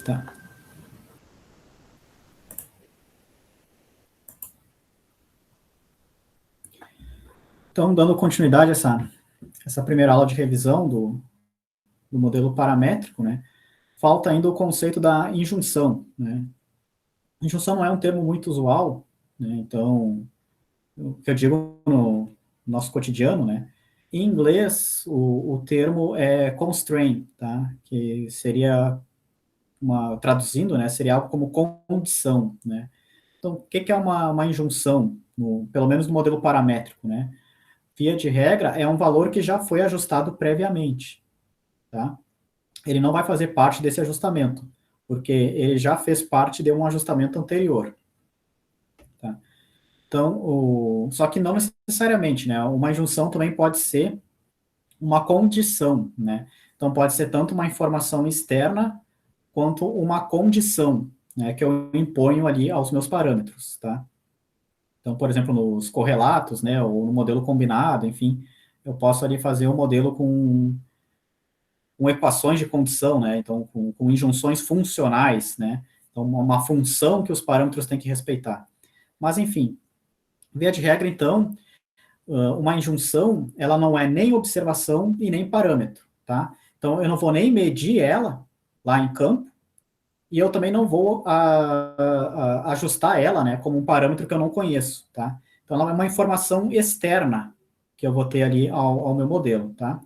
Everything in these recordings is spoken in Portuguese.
Tá. Então, dando continuidade a essa primeira aula de revisão do modelo paramétrico, né, falta ainda o conceito da injunção, né. Injunção não é um termo muito usual, né, então, o que eu digo no nosso cotidiano, né, em inglês, o termo é constraint, tá, que seria, traduzindo, né, seria algo como condição, né. Então, o que é uma injunção, pelo menos no modelo paramétrico, né? Via de regra, é um valor que já foi ajustado previamente, tá? Ele não vai fazer parte desse ajustamento, porque ele já fez parte de um ajustamento anterior, tá? Então, só que não necessariamente, né? Uma injunção também pode ser uma condição, né? Então, pode ser tanto uma informação externa quanto uma condição, né? Que eu imponho ali aos meus parâmetros, tá? Então, por exemplo, nos correlatos, né? Ou no modelo combinado, enfim, eu posso ali fazer um modelo com equações de condição, né? Então, com injunções funcionais, né? Então, uma função que os parâmetros têm que respeitar. Mas, enfim, via de regra, então, uma injunção, ela não é nem observação e nem parâmetro, tá? Então, eu não vou nem medir ela lá em campo, e eu também não vou ajustar ela, né, como um parâmetro que eu não conheço, tá? Então, ela é uma informação externa que eu vou ter ali ao meu modelo, tá?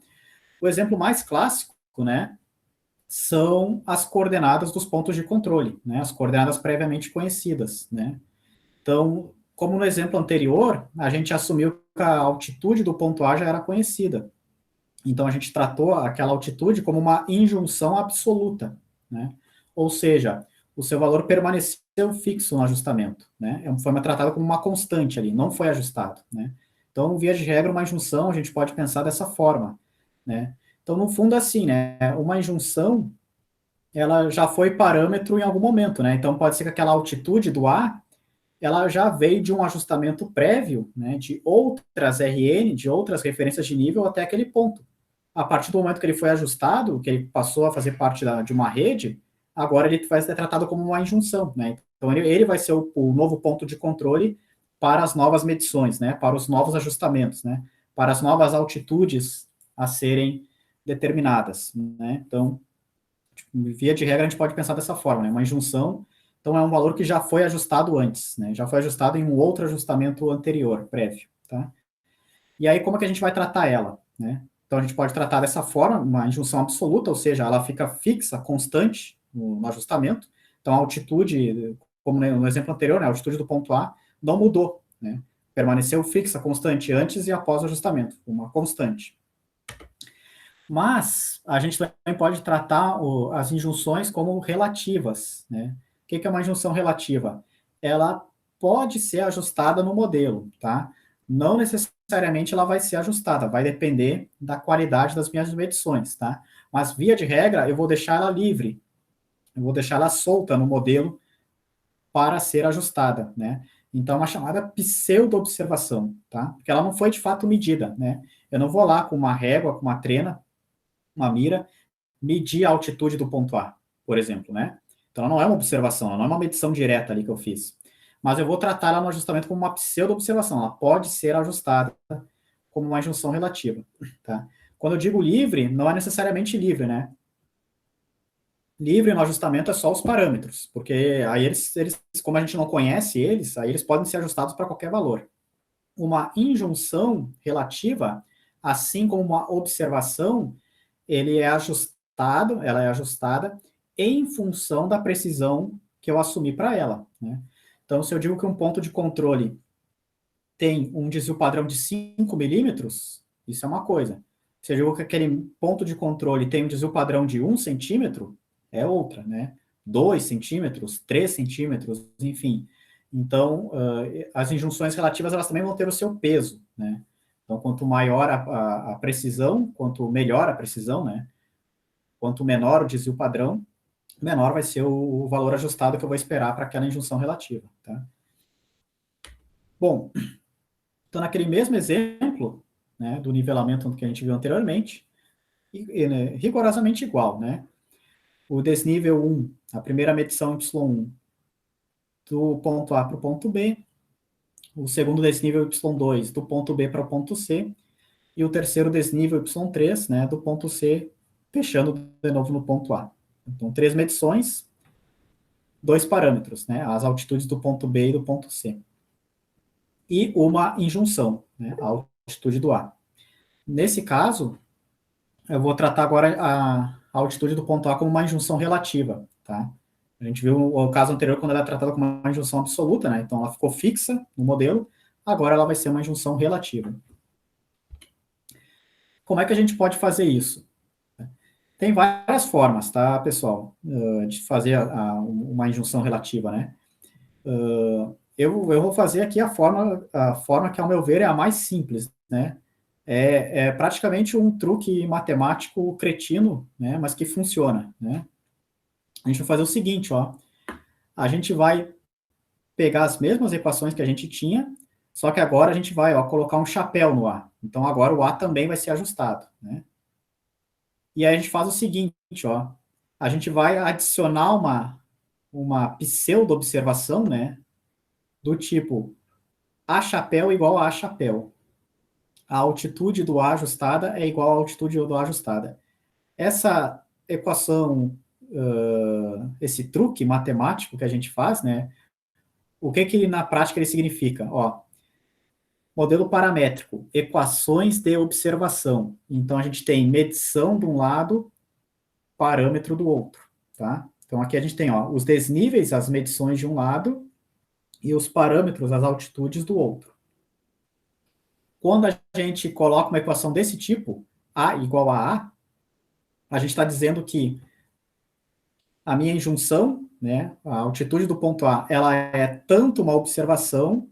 O exemplo mais clássico, né, são as coordenadas dos pontos de controle, né, as coordenadas previamente conhecidas, né. Então, como no exemplo anterior, a gente assumiu que a altitude do ponto A já era conhecida. Então, a gente tratou aquela altitude como uma injunção absoluta, né. Ou seja, o seu valor permaneceu fixo no ajustamento, né, foi tratada como uma constante ali, não foi ajustado, né. Então, via de regra, uma injunção, a gente pode pensar dessa forma, né. Então, no fundo, assim, né, uma injunção ela já foi parâmetro em algum momento, né? Então pode ser que aquela altitude do A, ela já veio de um ajustamento prévio, né, de outras RN, de outras referências de nível até aquele ponto. A partir do momento que ele foi ajustado, que ele passou a fazer parte de uma rede, agora ele vai ser tratado como uma injunção, né? Então ele vai ser o novo ponto de controle para as novas medições, né, para os novos ajustamentos, né, para as novas altitudes a serem determinadas, né? Então, via de regra, a gente pode pensar dessa forma, né? Uma injunção, então, é um valor que já foi ajustado antes, né? Já foi ajustado em um outro ajustamento anterior, prévio, tá? E aí, como é que a gente vai tratar ela, né? Então, a gente pode tratar dessa forma, uma injunção absoluta, ou seja, ela fica fixa, constante no ajustamento. Então, a altitude, como no exemplo anterior, né? A altitude do ponto A não mudou, né? Permaneceu fixa, constante antes e após o ajustamento, uma constante. Mas a gente também pode tratar as injunções como relativas, né? O que é uma injunção relativa? Ela pode ser ajustada no modelo, tá? Não necessariamente ela vai ser ajustada, vai depender da qualidade das minhas medições, tá? Mas, via de regra, eu vou deixar ela livre, eu vou deixar ela solta no modelo para ser ajustada, né? Então, é uma chamada pseudo-observação, tá? Porque ela não foi de fato medida, né? Eu não vou lá com uma régua, com uma trena, uma mira, medir a altitude do ponto A, por exemplo, né? Então, ela não é uma observação, ela não é uma medição direta ali que eu fiz. Mas eu vou tratar ela no ajustamento como uma pseudo-observação, ela pode ser ajustada como uma injunção relativa, tá? Quando eu digo livre, não é necessariamente livre, né? Livre no ajustamento é só os parâmetros, porque aí eles, como a gente não conhece eles, aí eles podem ser ajustados para qualquer valor. Uma injunção relativa, assim como uma observação, ela é ajustada em função da precisão que eu assumi para ela, né? Então, se eu digo que um ponto de controle tem um desvio padrão de 5 milímetros, isso é uma coisa. Se eu digo que aquele ponto de controle tem um desvio padrão de 1 centímetro, é outra, né? 2 centímetros, 3 centímetros, enfim. Então, as injunções relativas, elas também vão ter o seu peso, né? Então, quanto maior a precisão, quanto melhor a precisão, né? Quanto menor o desvio padrão, menor vai ser o valor ajustado que eu vou esperar para aquela injunção relativa, tá? Bom, então naquele mesmo exemplo, né, do nivelamento que a gente viu anteriormente, né, rigorosamente igual, né? o desnível 1, a primeira medição Y1, do ponto A para o ponto B, o segundo desnível Y2, do ponto B para o ponto C, e o terceiro desnível Y3, né, do ponto C, fechando de novo no ponto A. Então, 3 medições, 2 parâmetros, né, as altitudes do ponto B e do ponto C. E uma injunção, né, a altitude do A. Nesse caso, eu vou tratar agora a altitude do ponto A como uma injunção relativa, tá? A gente viu o caso anterior quando ela é tratada como uma injunção absoluta, né? Então ela ficou fixa no modelo, agora ela vai ser uma injunção relativa. Como é que a gente pode fazer isso? Tem várias formas, tá, pessoal, de fazer uma injunção relativa, né? Eu vou fazer aqui a forma que, ao meu ver, é a mais simples, né? É praticamente um truque matemático cretino, né? Mas que funciona, né? A gente vai fazer o seguinte, ó. A gente vai pegar as mesmas equações que a gente tinha, só que agora a gente vai, ó, colocar um chapéu no A. Então agora o A também vai ser ajustado, né? E aí a gente faz o seguinte, ó. A gente vai adicionar uma pseudo-observação, né? Do tipo A chapéu igual a chapéu. A altitude do A ajustada é igual à altitude do A ajustada. Essa equação, esse truque matemático que a gente faz, né? O que na prática ele significa? Ó, modelo paramétrico, equações de observação. Então, a gente tem medição de um lado, parâmetro do outro, tá? Então, aqui a gente tem, ó, os desníveis, as medições de um lado, e os parâmetros, as altitudes do outro. Quando a gente coloca uma equação desse tipo, A igual a A gente está dizendo que a minha injunção, né, a altitude do ponto A, ela é tanto uma observação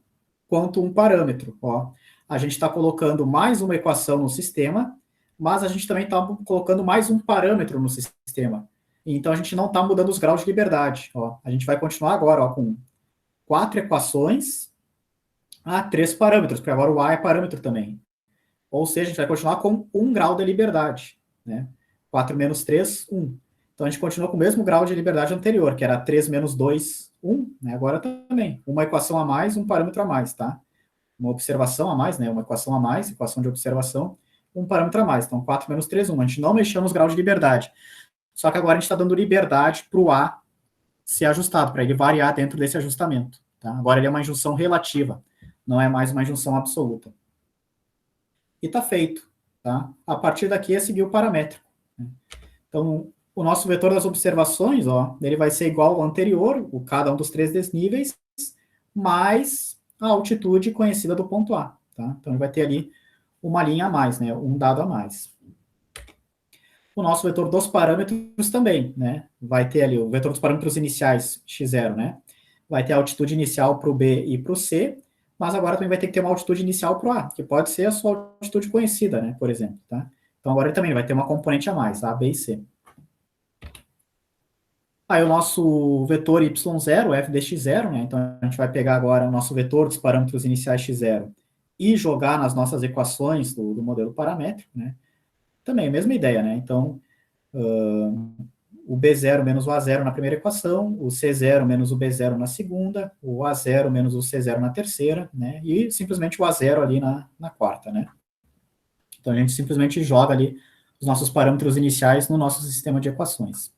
quanto um parâmetro. Ó. A gente está colocando mais uma equação no sistema, mas a gente também está colocando mais um parâmetro no sistema. Então, a gente não está mudando os graus de liberdade. Ó. A gente vai continuar agora ó, com 4 equações a 3 parâmetros, porque agora o A é parâmetro também. Ou seja, a gente vai continuar com 1 grau de liberdade. Né? 4 menos 3, 1. Então, a gente continua com o mesmo grau de liberdade anterior, que era 3 menos 2, 1. Né? Agora também. Uma equação a mais, um parâmetro a mais, tá? Uma observação a mais, né? Uma equação a mais, equação de observação, um parâmetro a mais. Então, 4 menos 3, 1. A gente não mexeu nos graus de liberdade. Só que agora a gente está dando liberdade para o A ser ajustado, para ele variar dentro desse ajustamento. Tá? Agora ele é uma injunção relativa, não é mais uma injunção absoluta. E está feito. Tá? A partir daqui é seguir o paramétrico. Né? Então, o nosso vetor das observações, ó, ele vai ser igual ao anterior, cada um dos 3 desníveis, mais a altitude conhecida do ponto A. Tá? Então, ele vai ter ali uma linha a mais, né? Um dado a mais. O nosso vetor dos parâmetros também, né? Vai ter ali o vetor dos parâmetros iniciais, x0, né? Vai ter a altitude inicial para o B e para o C, mas agora também vai ter que ter uma altitude inicial para o A, que pode ser a sua altitude conhecida, né? Por exemplo, tá? Então, agora ele também vai ter uma componente a mais, A, B e C. Aí o nosso vetor y0, f de x0, né? Então, a gente vai pegar agora o nosso vetor dos parâmetros iniciais x0 e jogar nas nossas equações do modelo paramétrico, né? Também a mesma ideia, né? Então, o B0 menos o A0 na primeira equação, o C0 menos o B0 na segunda, o A0 menos o C0 na terceira, né? E simplesmente o A0 ali na quarta, né? Então, a gente simplesmente joga ali os nossos parâmetros iniciais no nosso sistema de equações.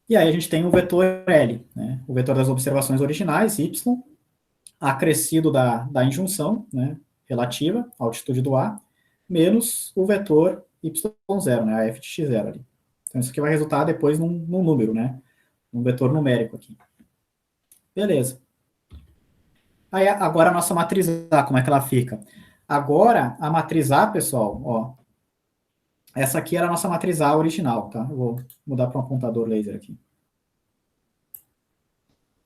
E aí a gente tem o vetor L, né? O vetor das observações originais, y, acrescido da injunção, né? Relativa, a altitude do A, menos o vetor y0, né? A f de x0 ali. Então isso aqui vai resultar depois num número, né? Um vetor numérico aqui. Beleza. Aí agora a nossa matriz A, como é que ela fica? Agora, a matriz A, pessoal, ó, essa aqui era a nossa matriz A original, tá? Eu vou mudar para um apontador laser aqui.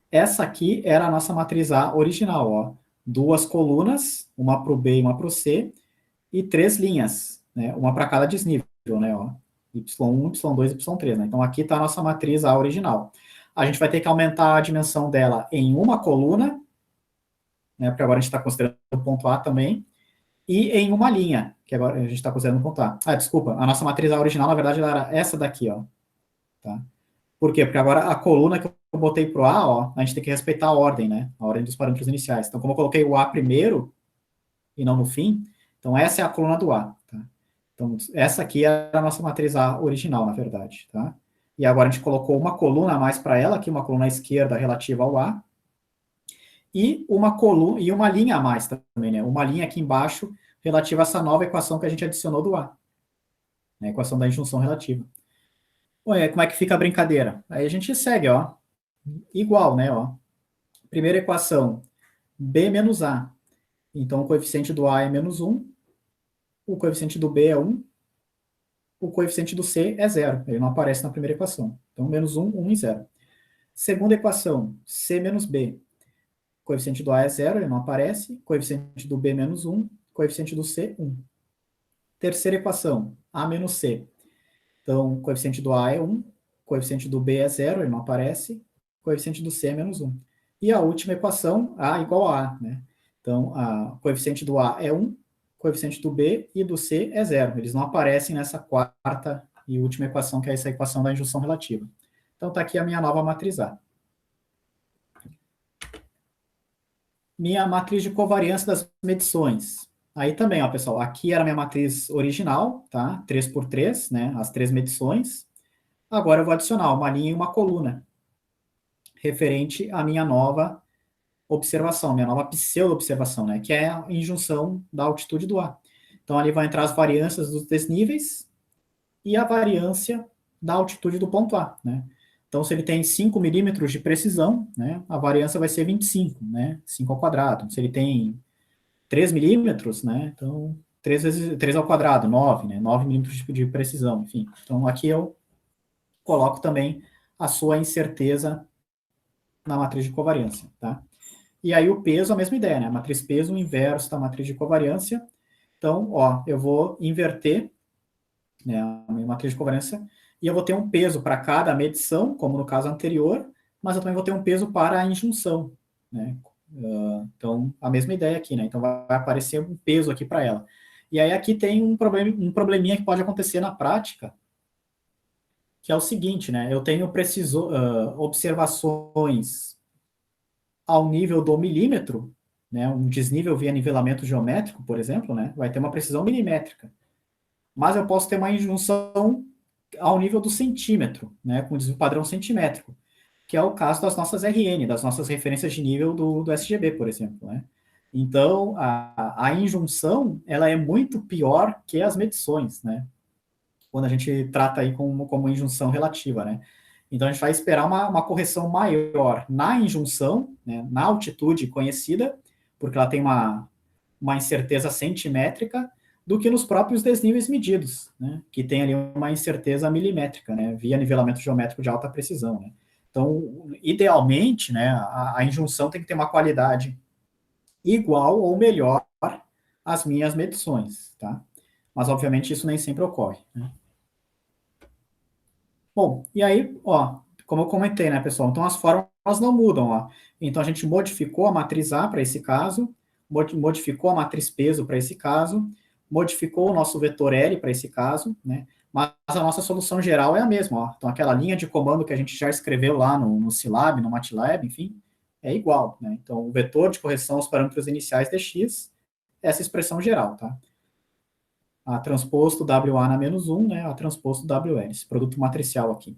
Essa aqui era a nossa matriz A original, ó. 2 colunas, uma para o B e uma para o C, e 3 linhas, né? Uma para cada desnível, né? Ó. Y1, Y2 e Y3, né? Então aqui está a nossa matriz A original. A gente vai ter que aumentar a dimensão dela em uma coluna, né? Porque agora a gente está considerando o ponto A também, e em uma linha, que agora a gente está considerando pontuar. Ah, desculpa, a nossa matriz A original, na verdade, ela era essa daqui, ó. Tá? Por quê? Porque agora a coluna que eu botei para o A, ó, a gente tem que respeitar a ordem, né? A ordem dos parâmetros iniciais. Então, como eu coloquei o A primeiro e não no fim, então essa é a coluna do A. Tá? Então, essa aqui é a nossa matriz A original, na verdade. Tá? E agora a gente colocou uma coluna a mais para ela, aqui uma coluna à esquerda relativa ao A, e uma coluna e uma linha a mais também, né? Uma linha aqui embaixo relativa a essa nova equação que a gente adicionou do A, né? A equação da injunção relativa. Ué, como é que fica a brincadeira? Aí a gente segue, ó, igual, né, ó. Primeira equação, B menos A. Então, o coeficiente do A é menos 1, o coeficiente do B é 1, o coeficiente do C é 0. Ele não aparece na primeira equação. Então, menos 1, 1 e 0. Segunda equação, C menos B. O coeficiente do A é 0, ele não aparece. Coeficiente do B menos 1, coeficiente do C, 1. Terceira equação, A menos C. Então, o coeficiente do A é 1, coeficiente do B é 0, ele não aparece, coeficiente do C é menos 1. E a última equação, A igual a A, né? Então, o coeficiente do A é 1, coeficiente do B e do C é 0. Eles não aparecem nessa quarta e última equação, que é essa equação da injunção relativa. Então, está aqui a minha nova matriz A. Minha matriz de covariância das medições. Aí também, ó, pessoal, aqui era a minha matriz original, tá? 3 por 3, né? As 3 medições. Agora eu vou adicionar uma linha e uma coluna, referente à minha nova observação, minha nova pseudo-observação, né? Que é a injunção da altitude do ar. Então, ali vai entrar as variâncias dos desníveis e a variância da altitude do ponto A, né? Então, se ele tem 5 milímetros de precisão, né, a variância vai ser 25, né, 5 ao quadrado. Se ele tem 3 milímetros, né, então 3 vezes 3 ao quadrado, 9, né, 9 milímetros de precisão, enfim. Então, aqui eu coloco também a sua incerteza na matriz de covariância, tá? E aí o peso, a mesma ideia, né? A matriz peso, o inverso da matriz de covariância. Então, ó, eu vou inverter, né, a minha matriz de covariância e eu vou ter um peso para cada medição, como no caso anterior, mas eu também vou ter um peso para a injunção, né? Então, a mesma ideia aqui, né? Então, vai aparecer um peso aqui para ela. E aí aqui tem um probleminha que pode acontecer na prática, que é o seguinte, né? Eu tenho observações ao nível do milímetro, né? Um desnível via nivelamento geométrico, por exemplo, né? Vai ter uma precisão milimétrica. Mas eu posso ter uma injunção ao nível do centímetro, né? Com desvio padrão centimétrico, que é o caso das nossas RN, das nossas referências de nível do SGB, por exemplo, né? Então, a injunção, ela é muito pior que as medições, né? Quando a gente trata aí como injunção relativa, né? Então, a gente vai esperar uma correção maior na injunção, né, na altitude conhecida, porque ela tem uma incerteza centimétrica, do que nos próprios desníveis medidos, né, que tem ali uma incerteza milimétrica, né, via nivelamento geométrico de alta precisão. Né. Então, idealmente, né, a injunção tem que ter uma qualidade igual ou melhor às minhas medições, tá? Mas, obviamente, isso nem sempre ocorre, né? Bom, e aí, ó, como eu comentei, né, pessoal? Então, as fórmulas não mudam, ó. Então, a gente modificou a matriz A para esse caso, modificou a matriz peso para esse caso, modificou o nosso vetor L para esse caso, né? Mas a nossa solução geral é a mesma, ó. Então, aquela linha de comando que a gente já escreveu lá no Scilab, no MATLAB, enfim, é igual, né? Então, o vetor de correção aos parâmetros iniciais de x, essa expressão geral, tá? A transposto WA na menos 1, né, a transposto WL, esse produto matricial aqui.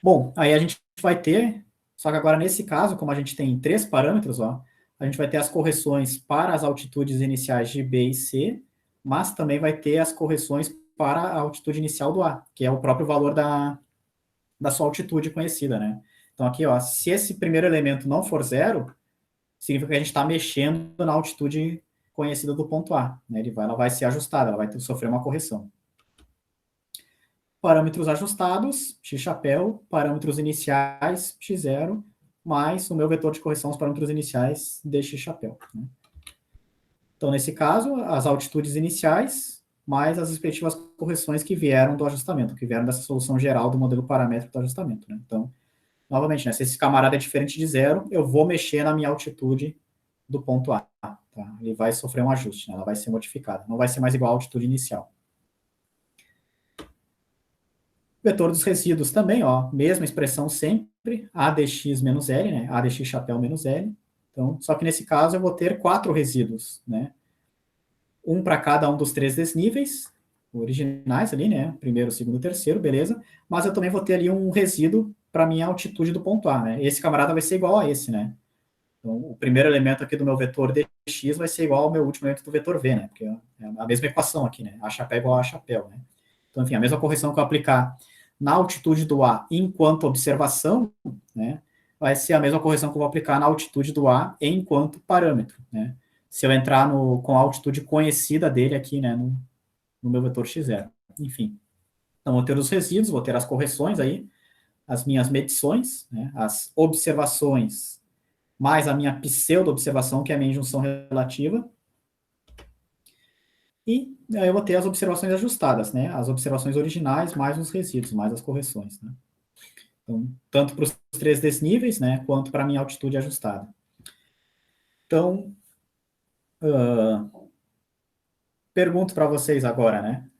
Bom, aí a gente vai ter, só que agora nesse caso, como a gente tem 3 parâmetros, ó, a gente vai ter as correções para as altitudes iniciais de B e C, mas também vai ter as correções para a altitude inicial do A, que é o próprio valor da sua altitude conhecida, né? Então aqui, ó, se esse primeiro elemento não for 0, significa que a gente está mexendo na altitude conhecida do ponto A, né? Ela vai ser ajustada, ela vai sofrer uma correção. Parâmetros ajustados, x chapéu, parâmetros iniciais, x0, mais o meu vetor de correção aos parâmetros iniciais de x chapéu. Né? Então, nesse caso, as altitudes iniciais, mais as respectivas correções que vieram do ajustamento, que vieram dessa solução geral do modelo paramétrico do ajustamento. Né? Então, novamente, né, se esse camarada é diferente de 0, eu vou mexer na minha altitude do ponto A. Tá? Ele vai sofrer um ajuste, né? Ela vai ser modificada. Não vai ser mais igual à altitude inicial. Vetor dos resíduos também, ó, mesma expressão sempre, A dx menos L, né? A dx chapéu menos L. Então, só que nesse caso eu vou ter 4 resíduos, né? Um para cada um dos 3 desníveis originais ali, né? Primeiro, segundo, terceiro, beleza. Mas eu também vou ter ali um resíduo para minha altitude do ponto A, né? Esse camarada vai ser igual a esse, né? Então, o primeiro elemento aqui do meu vetor dx vai ser igual ao meu último elemento do vetor v, né? Porque é a mesma equação aqui, né? A chapéu igual a chapéu, né? Então, enfim, a mesma correção que eu aplicar na altitude do A enquanto observação, né? Vai ser a mesma correção que eu vou aplicar na altitude do A enquanto parâmetro, né? Se eu entrar com a altitude conhecida dele aqui, né? No meu vetor x0. Enfim. Então, vou ter os resíduos, vou ter as correções aí, as minhas medições, né? As observações mais a minha pseudo-observação, que é a minha injunção relativa. E aí eu vou ter as observações ajustadas, né? As observações originais, mais os resíduos, mais as correções, né? Então, tanto para os 3 desníveis, né? Quanto para a minha altitude ajustada. Então, pergunto para vocês agora, né?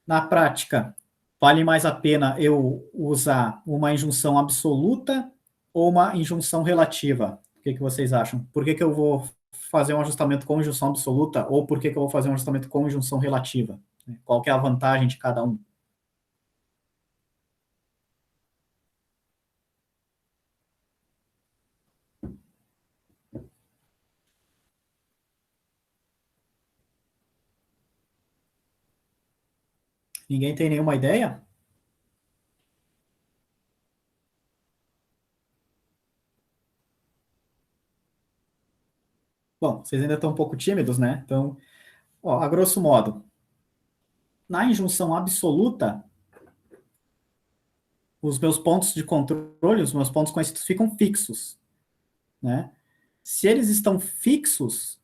Na prática, vale mais a pena eu usar uma injunção absoluta ou uma injunção relativa? O que vocês acham? Por que eu vou fazer um ajustamento com injunção absoluta ou por que eu vou fazer um ajustamento com injunção relativa? Qual que é a vantagem de cada um? Ninguém tem nenhuma ideia? Bom, vocês ainda estão um pouco tímidos, né? Então, ó, a grosso modo, na injunção absoluta, os meus pontos de controle, os meus pontos conhecidos ficam fixos, né? Se eles estão fixos,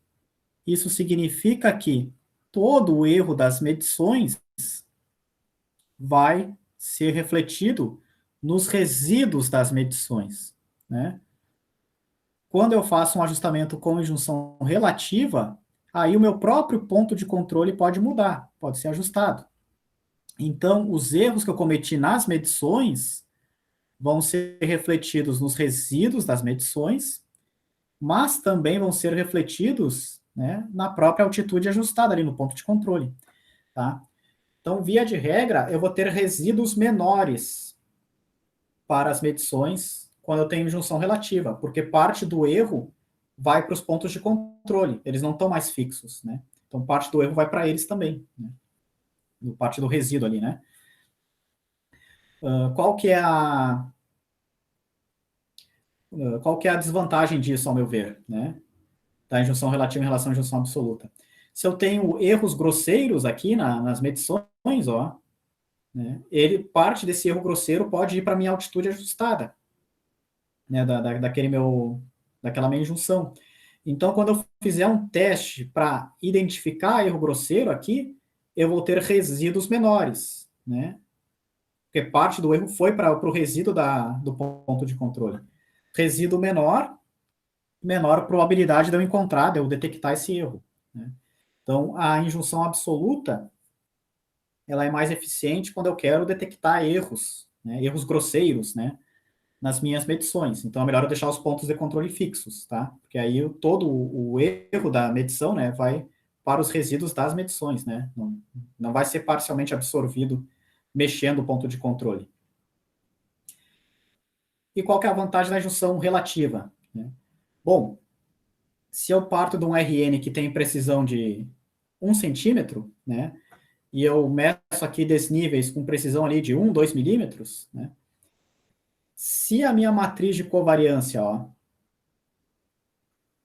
isso significa que todo o erro das medições vai ser refletido nos resíduos das medições, né? Quando eu faço um ajustamento com injunção relativa, aí o meu próprio ponto de controle pode mudar, pode ser ajustado. Então, os erros que eu cometi nas medições vão ser refletidos nos resíduos das medições, mas também vão ser refletidos, né, na própria altitude ajustada ali no ponto de controle, tá? Então, via de regra, eu vou ter resíduos menores para as medições quando eu tenho injunção relativa, porque parte do erro vai para os pontos de controle, eles não estão mais fixos, né? Então, parte do erro vai para eles também, né? Parte do resíduo ali, né? Qual que é a desvantagem disso, ao meu ver, né? Da injunção relativa em relação à injunção absoluta. Se eu tenho erros grosseiros aqui nas medições, ó, né, parte desse erro grosseiro pode ir para a minha altitude ajustada, né, daquela minha injunção. Então, quando eu fizer um teste para identificar erro grosseiro aqui, eu vou ter resíduos menores, né? Porque parte do erro foi para o resíduo do ponto de controle. Resíduo menor probabilidade de eu encontrar, de eu detectar esse erro, né? Então, a injunção absoluta, ela é mais eficiente quando eu quero detectar erros, né, erros grosseiros, né, nas minhas medições. Então, é melhor eu deixar os pontos de controle fixos, tá? Porque aí todo o erro da medição, né, vai para os resíduos das medições, né? Não vai ser parcialmente absorvido mexendo o ponto de controle. E qual que é a vantagem da injunção relativa, né? Bom, se eu parto de um RN que tem precisão de 1 centímetro, né, e eu meço aqui desníveis com precisão ali de 1, 2 milímetros, né, se a minha matriz de covariância, ó,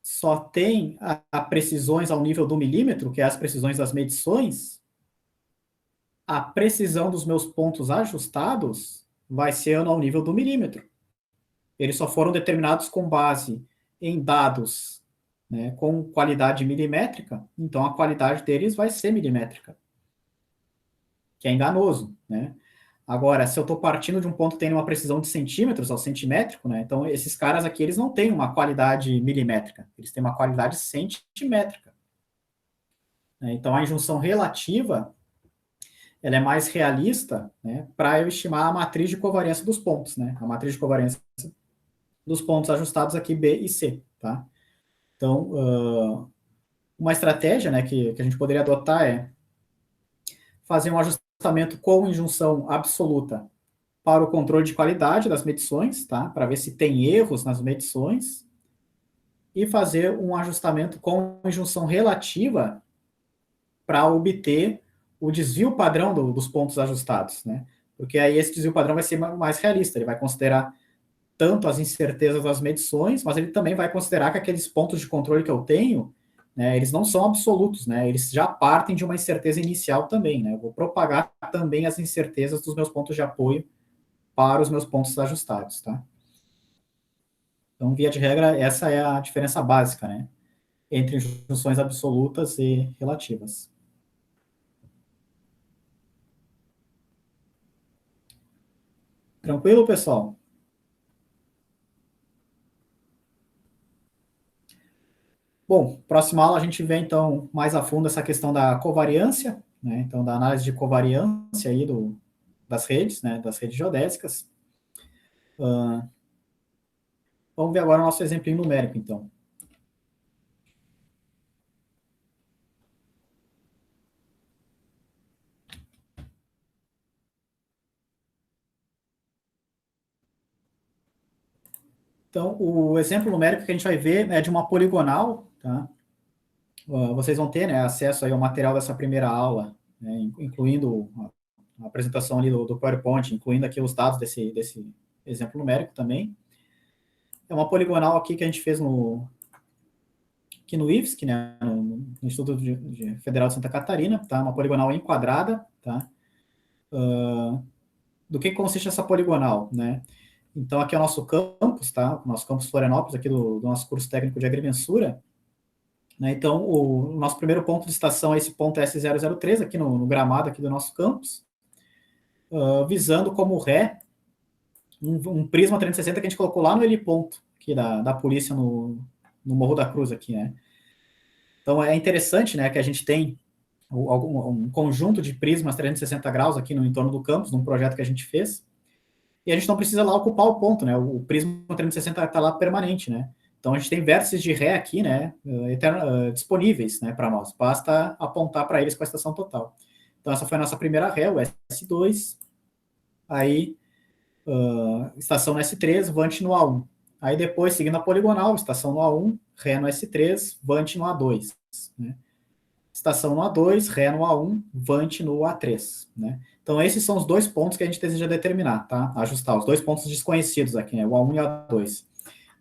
só tem a precisões ao nível do milímetro, que é as precisões das medições, a precisão dos meus pontos ajustados vai ser ao nível do milímetro. Eles só foram determinados com base em dados, né, com qualidade milimétrica, então a qualidade deles vai ser milimétrica, que é enganoso, né? Agora, se eu estou partindo de um ponto que tem uma precisão de centímetros ao centimétrico, né? Então, esses caras aqui, eles não têm uma qualidade milimétrica, eles têm uma qualidade centimétrica. Né? Então, a injunção relativa, ela é mais realista, né, para eu estimar a matriz de covariância dos pontos, né? A matriz de covariância dos pontos ajustados aqui, B e C, tá? Então, uma estratégia, né, que a gente poderia adotar é fazer um ajustamento com injunção absoluta para o controle de qualidade das medições, tá? Para ver se tem erros nas medições, e fazer um ajustamento com injunção relativa para obter o desvio padrão dos pontos ajustados, né? Porque aí esse desvio padrão vai ser mais realista, ele vai considerar tanto as incertezas das medições, mas ele também vai considerar que aqueles pontos de controle que eu tenho, né, eles não são absolutos, né? Eles já partem de uma incerteza inicial também, né? Eu vou propagar também as incertezas dos meus pontos de apoio para os meus pontos ajustados, tá? Então, via de regra, essa é a diferença básica, né? Entre injunções absolutas e relativas. Tranquilo, pessoal? Bom, próxima aula a gente vê, então, mais a fundo essa questão da covariância, né? Então, da análise de covariância aí das redes, né? Das redes geodésicas. Vamos ver agora o nosso exemplo numérico, então. Então, o exemplo numérico que a gente vai ver é de uma poligonal, tá? Vocês vão ter, né, acesso aí ao material dessa primeira aula, né, incluindo a apresentação ali do PowerPoint, incluindo aqui os dados desse exemplo numérico também. É uma poligonal aqui que a gente fez aqui no IFSC, né, no Instituto Federal de Santa Catarina, tá? Uma poligonal enquadrada, tá? Do que consiste essa poligonal, né? Então, aqui é o nosso campus, tá? O nosso campus Florianópolis, aqui do nosso curso técnico de agrimensura. Né? Então, o nosso primeiro ponto de estação é esse ponto S003, aqui no gramado aqui do nosso campus, visando como ré um prisma 360 que a gente colocou lá no heliponto aqui da polícia no Morro da Cruz aqui, né? Então, é interessante, né, que a gente tem um conjunto de prismas 360 graus aqui no entorno do campus, num projeto que a gente fez, e a gente não precisa lá ocupar o ponto, né? O prisma 360 está lá permanente, né? Então a gente tem vértices de ré aqui, né? Disponíveis, né? Para nós. Basta apontar para eles com a estação total. Então essa foi a nossa primeira ré, o S2. Aí estação no S3, vante no A1. Aí depois, seguindo a poligonal, estação no A1, ré no S3, vante no A2. Né? Estação no A2, ré no A1, vante no A3. Né? Então, esses são os dois pontos que a gente deseja determinar, tá? Ajustar, os dois pontos desconhecidos aqui, né? O A1 e o A2.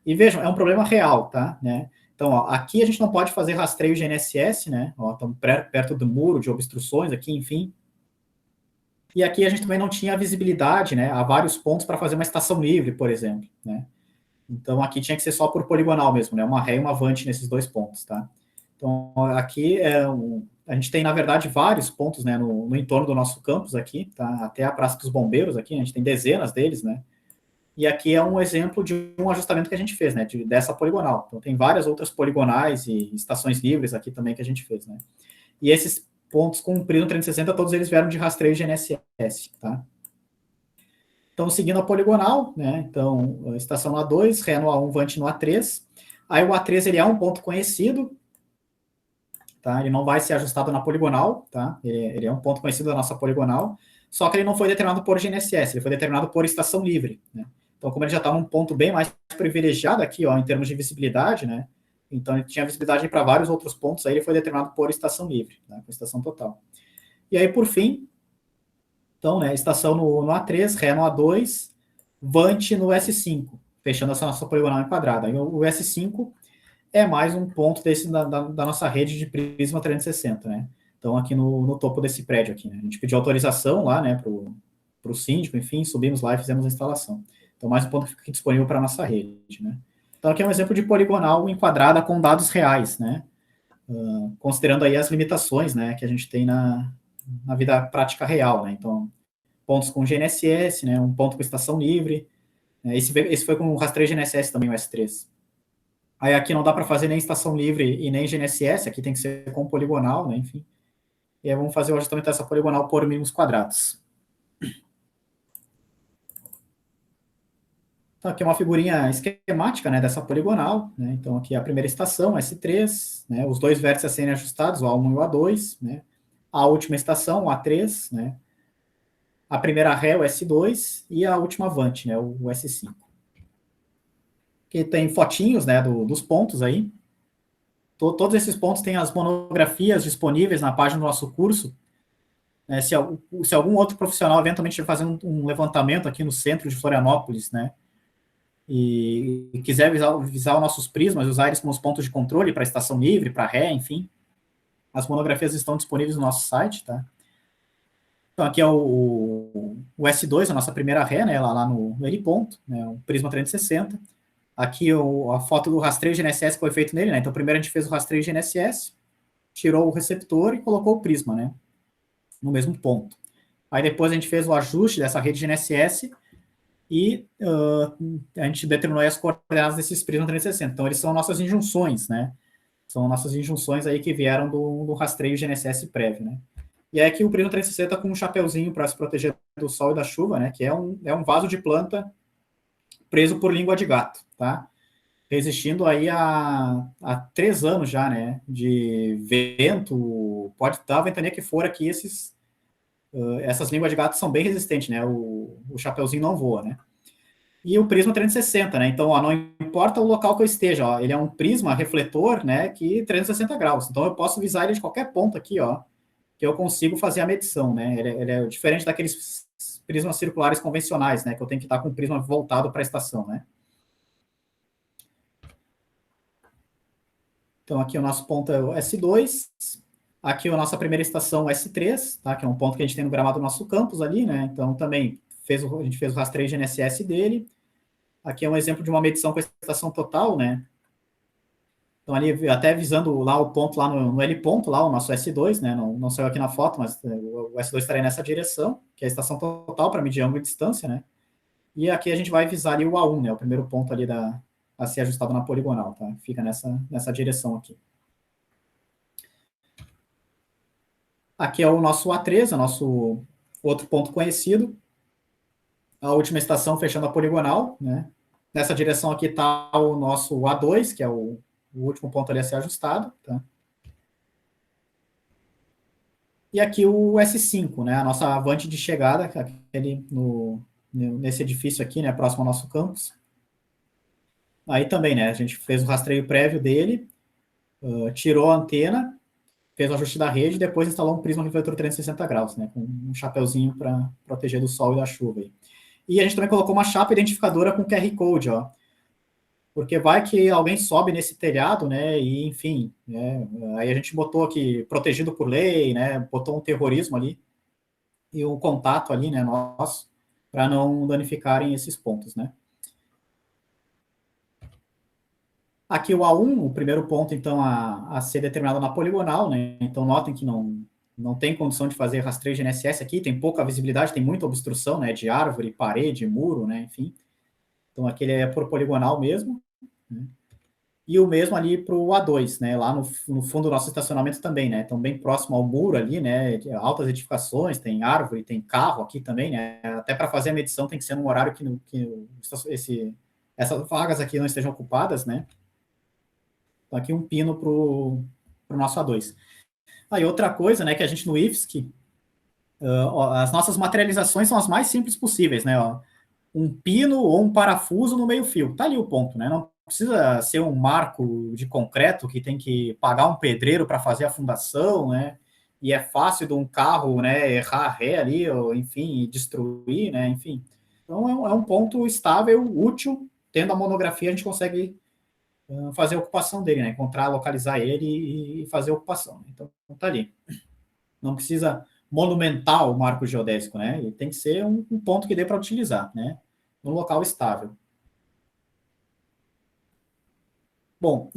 E vejam, é um problema real, tá? Né? Então, ó, aqui a gente não pode fazer rastreio GNSS, né? Ó, estamos perto do muro de obstruções aqui, enfim. E aqui a gente também não tinha visibilidade, né? A vários pontos para fazer uma estação livre, por exemplo, né? Então, aqui tinha que ser só por poligonal mesmo, né? Uma ré e uma vante nesses dois pontos, tá? Então, aqui a gente tem, na verdade, vários pontos, né, no entorno do nosso campus aqui, tá? Até a Praça dos Bombeiros aqui, a gente tem dezenas deles, né? E aqui é um exemplo de um ajustamento que a gente fez, né, dessa poligonal. Então, tem várias outras poligonais e estações livres aqui também que a gente fez, né? E esses pontos com o prisma 360, todos eles vieram de rastreio GNSS, tá? Então, seguindo a poligonal, né? Então, estação no A2, ré no A1, vante no A3. Aí o A3, ele é um ponto conhecido, tá? Ele não vai ser ajustado na poligonal, tá? Ele é um ponto conhecido da nossa poligonal, só que ele não foi determinado por GNSS, ele foi determinado por estação livre, né? Então, como ele já está num ponto bem mais privilegiado aqui, ó, em termos de visibilidade, né? Então, ele tinha visibilidade para vários outros pontos, aí ele foi determinado por estação livre, né? Com estação total. E aí, por fim, então, né, estação no A3, ré no A2, vante no S5, fechando essa nossa poligonal enquadrada. E o S5 é mais um ponto da nossa rede de prisma 360, né? Então, aqui no topo desse prédio aqui, né? A gente pediu autorização lá, né, para o síndico, enfim, subimos lá e fizemos a instalação. Então, mais um ponto que fica disponível para a nossa rede, né? Então, aqui é um exemplo de poligonal enquadrada com dados reais, né? Considerando aí as limitações, né, que a gente tem na vida prática real, né? Então, pontos com GNSS, né, um ponto com estação livre. Esse foi com o rastreio GNSS também, o S3. Aí aqui não dá para fazer nem estação livre e nem GNSS, aqui tem que ser com poligonal, né, enfim. E aí vamos fazer o ajustamento dessa poligonal por mínimos quadrados. Então, aqui é uma figurinha esquemática, né, dessa poligonal, né, então aqui é a primeira estação, S3, né, os dois vértices a serem ajustados, o A1 e o A2, né, a última estação, o A3, né, a primeira ré, o S2, e a última vante, né, o S5. Aqui tem fotinhos, né, dos pontos aí. Todos esses pontos têm as monografias disponíveis na página do nosso curso. Se algum outro profissional eventualmente estiver fazendo um levantamento aqui no centro de Florianópolis, né, e quiser visar os nossos prismas, usar eles como os pontos de controle para estação livre, para ré, enfim, as monografias estão disponíveis no nosso site, tá? Então, aqui é o S2, a nossa primeira ré, né, lá no heliponto, né, o prisma 360. Aqui a foto do rastreio GNSS que foi feito nele, né? Então, primeiro a gente fez o rastreio GNSS, tirou o receptor e colocou o prisma, né? No mesmo ponto. Aí depois a gente fez o ajuste dessa rede GNSS e a gente determinou as coordenadas desses prismas 360. Então, eles são nossas injunções, né? São nossas injunções aí que vieram do rastreio GNSS prévio, né? E é aqui o prisma 360 com um chapeuzinho para se proteger do sol e da chuva, né? Que é um vaso de planta preso por língua de gato, tá? Resistindo aí há 3 anos já, né? De vento, pode dar a ventania que for aqui, essas línguas de gato são bem resistentes, né? O chapeuzinho não voa, né? E o prisma 360, né? Então, ó, não importa o local que eu esteja, ó, ele é um prisma refletor, né? Que 360 graus. Então, eu posso visar ele de qualquer ponto aqui, ó, que eu consigo fazer a medição, né? Ele é diferente daqueles prismas circulares convencionais, né? Que eu tenho que estar com o prisma voltado para a estação, né? Então, aqui o nosso ponto é o S2. Aqui a nossa primeira estação, S3, tá? Que é um ponto que a gente tem no gramado do nosso campus ali, né? Então, também a gente fez o rastreio GNSS dele. Aqui é um exemplo de uma medição com a estação total, né? Então, ali, até visando lá o ponto lá no L ponto, lá o nosso S2, né? Não saiu aqui na foto, mas o S2 estaria nessa direção, que é a estação total para medir ângulo e distância, né? E aqui a gente vai visar ali o A1, né? O primeiro ponto ali a ser ajustado na poligonal, tá? Fica nessa direção aqui. Aqui é o nosso A3, o nosso outro ponto conhecido. A última estação fechando a poligonal, né? Nessa direção aqui está o nosso A2, que é o último ponto ali a ser ajustado, tá? E aqui o S5, né? A nossa avante de chegada, aquele nesse edifício aqui, né? Próximo ao nosso campus. Aí também, né? A gente fez o rastreio prévio dele, tirou a antena, fez o ajuste da rede, depois instalou um prisma refletor 360 graus, né? Com um chapeuzinho para proteger do sol e da chuva. Aí. E a gente também colocou uma chapa identificadora com QR Code, ó. Porque vai que alguém sobe nesse telhado, né? E, enfim, né, aí a gente botou aqui protegido por lei, né? Botou um terrorismo ali e um contato ali, né? Nosso, para não danificarem esses pontos, né? Aqui o A1, o primeiro ponto, então, a ser determinado na poligonal, né? Então, notem que não tem condição de fazer rastreio de GNSS aqui, tem pouca visibilidade, tem muita obstrução, né? De árvore, parede, muro, né? Enfim. Então, aqui ele é por poligonal mesmo, né? E o mesmo ali para o A2, né? Lá no fundo do nosso estacionamento também, né? Então, bem próximo ao muro ali, né? Altas edificações, tem árvore, tem carro aqui também, né? Até para fazer a medição tem que ser num horário que essas vagas aqui não estejam ocupadas, né? Então, aqui um pino para o nosso A2. Aí, outra coisa, né? Que a gente no IFSC, as nossas materializações são as mais simples possíveis, né? Ó, um pino ou um parafuso no meio-fio. Tá ali o ponto, né? Não precisa ser um marco de concreto que tem que pagar um pedreiro para fazer a fundação, né? E é fácil de um carro, né, errar ré ali, ou, enfim, destruir, né? Enfim. Então é um ponto estável, útil. Tendo a monografia, a gente consegue fazer a ocupação dele, né? Encontrar, localizar ele e fazer a ocupação. Então tá ali. Não precisa monumental o marco geodésico, né? Ele tem que ser um ponto que dê para utilizar, né? Num local estável. Bom,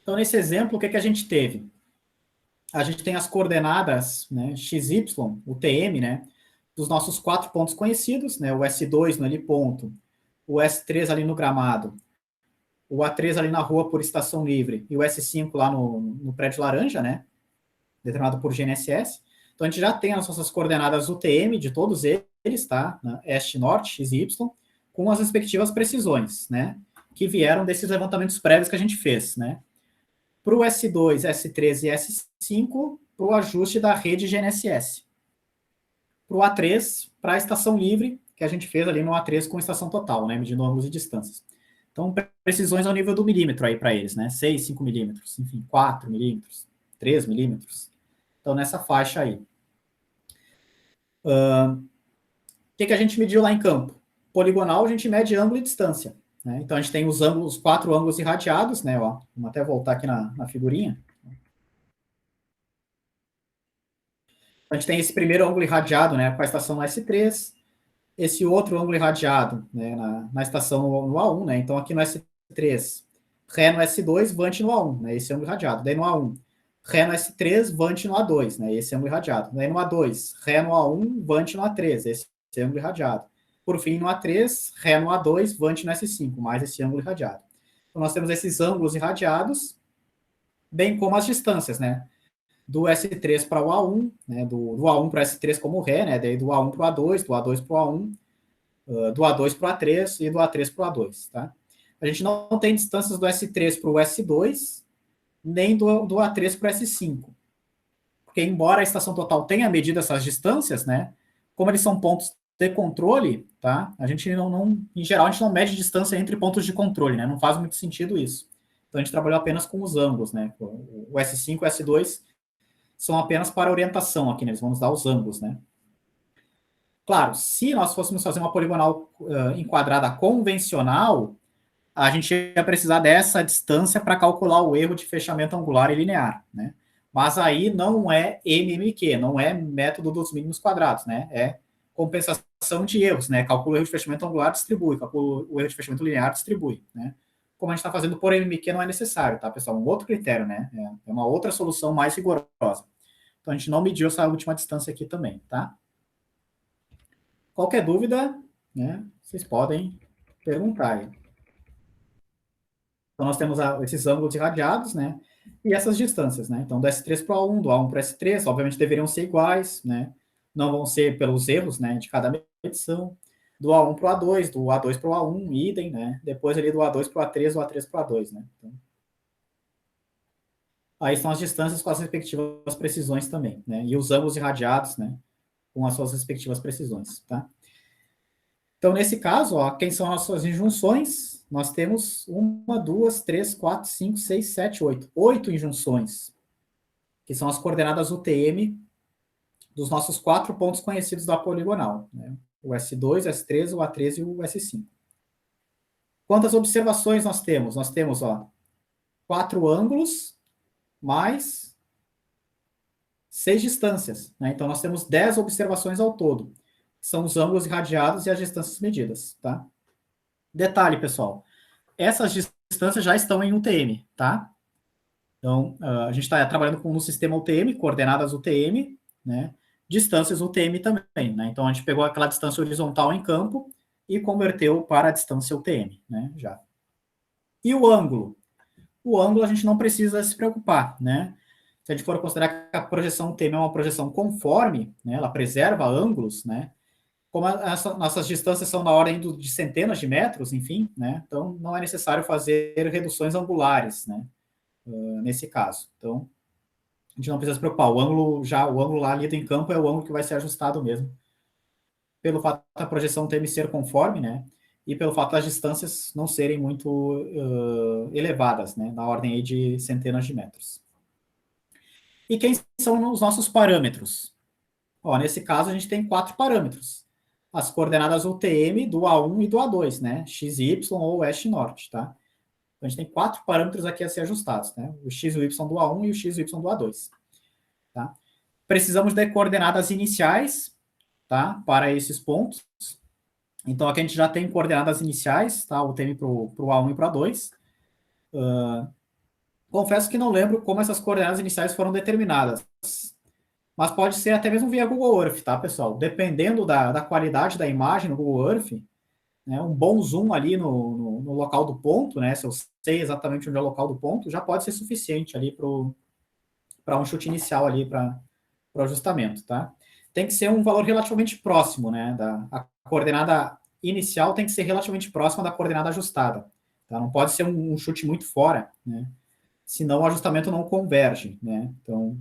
então nesse exemplo, o que a gente teve? a gente tem as coordenadas, né, XY, o TM, né, dos nossos 4 pontos conhecidos, né, o S2 no ali ponto, o S3 ali no gramado, o A3 ali na rua por estação livre e o S5 lá no prédio laranja, né, determinado por GNSS. Então a gente já tem as nossas coordenadas UTM de todos eles, tá, este, norte, x e y, com as respectivas precisões, né, que vieram desses levantamentos prévios que a gente fez, né. Para o S2, S3 e S5, para o ajuste da rede GNSS. Para o A3, para a estação livre, que a gente fez ali no A3 com estação total, né, medindo ângulos e distâncias. Então, precisões ao nível do milímetro aí para eles, né, 6, 5 milímetros, enfim, 4 milímetros, 3 milímetros. Então, nessa faixa aí. O que a gente mediu lá em campo? Poligonal, a gente mede ângulo e distância. Né? Então, a gente tem os ângulos, 4 ângulos irradiados, né, ó, vamos até voltar aqui na figurinha. A gente tem esse primeiro ângulo irradiado, né, com a estação S3, esse outro ângulo irradiado, né, na estação no A1, né, então aqui no S3, Ré no S2, Vante no A1, né, esse ângulo irradiado. Daí no A1, Ré no S3, Vante no A2, né, esse ângulo irradiado. Daí no A2, Ré no A1, Vante no A3, esse ângulo irradiado. Por fim, no A3, Ré no A2, Vante no S5, mais esse ângulo irradiado. Então nós temos esses ângulos irradiados, bem como as distâncias, né, do S3 para o A1, né, do A1 para o S3 como Ré, né, daí do A1 para o A2, do A2 para o A1, do A2 para o A3 e do A3 para o A2. Tá? A gente não tem distâncias do S3 para o S2, nem do A3 para o S5. Porque, embora a estação total tenha medido essas distâncias, né, como eles são pontos de controle, tá, a gente em geral, a gente não mede distância entre pontos de controle, né, não faz muito sentido isso. Então, a gente trabalhou apenas com os ângulos, né, o S5 e o S2 são apenas para orientação aqui, né, eles vão nos dar os ângulos, né. Claro, se nós fôssemos fazer uma poligonal enquadrada convencional, a gente ia precisar dessa distância para calcular o erro de fechamento angular e linear, né? Mas aí não é MMQ, não é método dos mínimos quadrados, né? É compensação de erros, né? Calcula o erro de fechamento angular, distribui. Calcula o erro de fechamento linear, distribui, né? Como a gente está fazendo por MMQ, não é necessário, tá, pessoal? Um outro critério, né? É uma outra solução mais rigorosa. Então, a gente não mediu essa última distância aqui também, tá? Qualquer dúvida, né, vocês podem perguntar aí. Então, nós temos esses ângulos irradiados, né, e essas distâncias, né. Então, do S3 para o A1, do A1 para o S3, obviamente deveriam ser iguais, né, não vão ser pelos erros, né, de cada medição. Do A1 para o A2, do A2 para o A1, idem, né. Depois ali do A2 para o A3, do A3 para o A2, né. Então, aí são as distâncias com as respectivas precisões também, né, e os ângulos irradiados, né, com as suas respectivas precisões, tá? Então, nesse caso, ó, quem são as nossas injunções? Nós temos 1, 2, 3, 4, 5, 6, 7, 8. 8 injunções, que são as coordenadas UTM dos nossos 4 pontos conhecidos da poligonal. Né? O S2, o S3, o A3 e o S5. Quantas observações nós temos? Nós temos, ó, 4 ângulos mais 6 distâncias. Né? Então, nós temos 10 observações ao todo. São os ângulos irradiados e as distâncias medidas. Tá? Detalhe, pessoal. Essas distâncias já estão em UTM, tá? Então, a gente está trabalhando com um sistema UTM, coordenadas UTM, né? Distâncias UTM também, né? Então, a gente pegou aquela distância horizontal em campo e converteu para a distância UTM, né? Já. E o ângulo? O ângulo a gente não precisa se preocupar, né? Se a gente for considerar que a projeção UTM é uma projeção conforme, né? Ela preserva ângulos, né? Como nossas distâncias são na ordem de centenas de metros, enfim, né? Então não é necessário fazer reduções angulares, né? Nesse caso. Então a gente não precisa se preocupar. O ângulo lá lido em campo é o ângulo que vai ser ajustado mesmo, pelo fato da projeção TM ser conforme, né? E pelo fato das distâncias não serem muito elevadas, né? Na ordem aí de centenas de metros. E quem são os nossos parâmetros? Ó, nesse caso a gente tem 4 parâmetros. As coordenadas UTM do A1 e do A2, né? X e Y ou oeste e norte, tá? Então, a gente tem 4 parâmetros aqui a ser ajustados, né? O x e o y do A1 e o x e o y do A2. Tá? Precisamos de coordenadas iniciais, tá? Para esses pontos. Então, aqui a gente já tem coordenadas iniciais, tá? O UTM para o A1 e para o A2. Confesso que não lembro como essas coordenadas iniciais foram determinadas, mas pode ser até mesmo via Google Earth, tá, pessoal? Dependendo da qualidade da imagem no Google Earth, né, um bom zoom ali no local do ponto, né, se eu sei exatamente onde é o local do ponto, já pode ser suficiente ali para um chute inicial ali para o ajustamento, tá? Tem que ser um valor relativamente próximo, né, a coordenada inicial tem que ser relativamente próxima da coordenada ajustada, tá? Não pode ser um chute muito fora, né? Senão o ajustamento não converge, né? Então,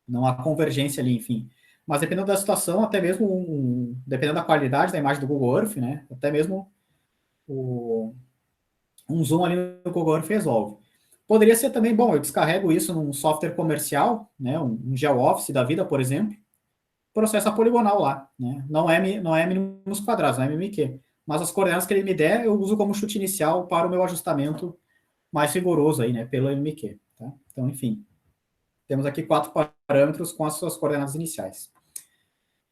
não há convergência ali, enfim. Mas dependendo da situação, até mesmo, dependendo da qualidade da imagem do Google Earth, né? Até mesmo um zoom ali no Google Earth resolve. Poderia ser também, bom, eu descarrego isso num software comercial, né? Um GeoOffice da vida, por exemplo, processo a poligonal lá, né? Não é mínimos quadrados, não é MMQ. Mas as coordenadas que ele me der, eu uso como chute inicial para o meu ajustamento mais rigoroso aí, né? Pelo MMQ, tá? Então, enfim. Temos aqui 4 parâmetros com as suas coordenadas iniciais.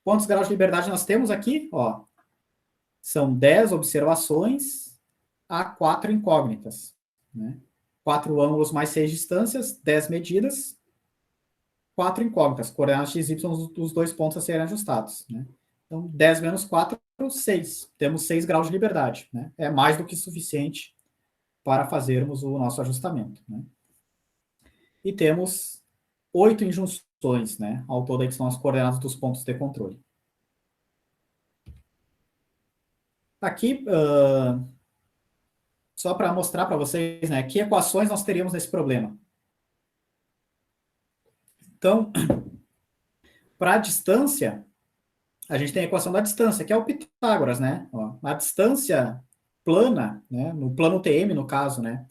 Quantos graus de liberdade nós temos aqui? Ó, são 10 observações a 4 incógnitas. Né? 4 ângulos mais 6 distâncias, 10 medidas, 4 incógnitas, coordenadas x, y dos dois pontos a serem ajustados. Né? Então, 10 menos 4, 6. Temos 6 graus de liberdade. Né? É mais do que suficiente para fazermos o nosso ajustamento. Né? E temos 8 injunções, né? Ao todo aí que são as coordenadas dos pontos de controle. Aqui, só para mostrar para vocês, né, que equações nós teríamos nesse problema. Então, para a distância, a gente tem a equação da distância, que é o Pitágoras, né? Ó, a distância plana, né, no plano TM, no caso, né,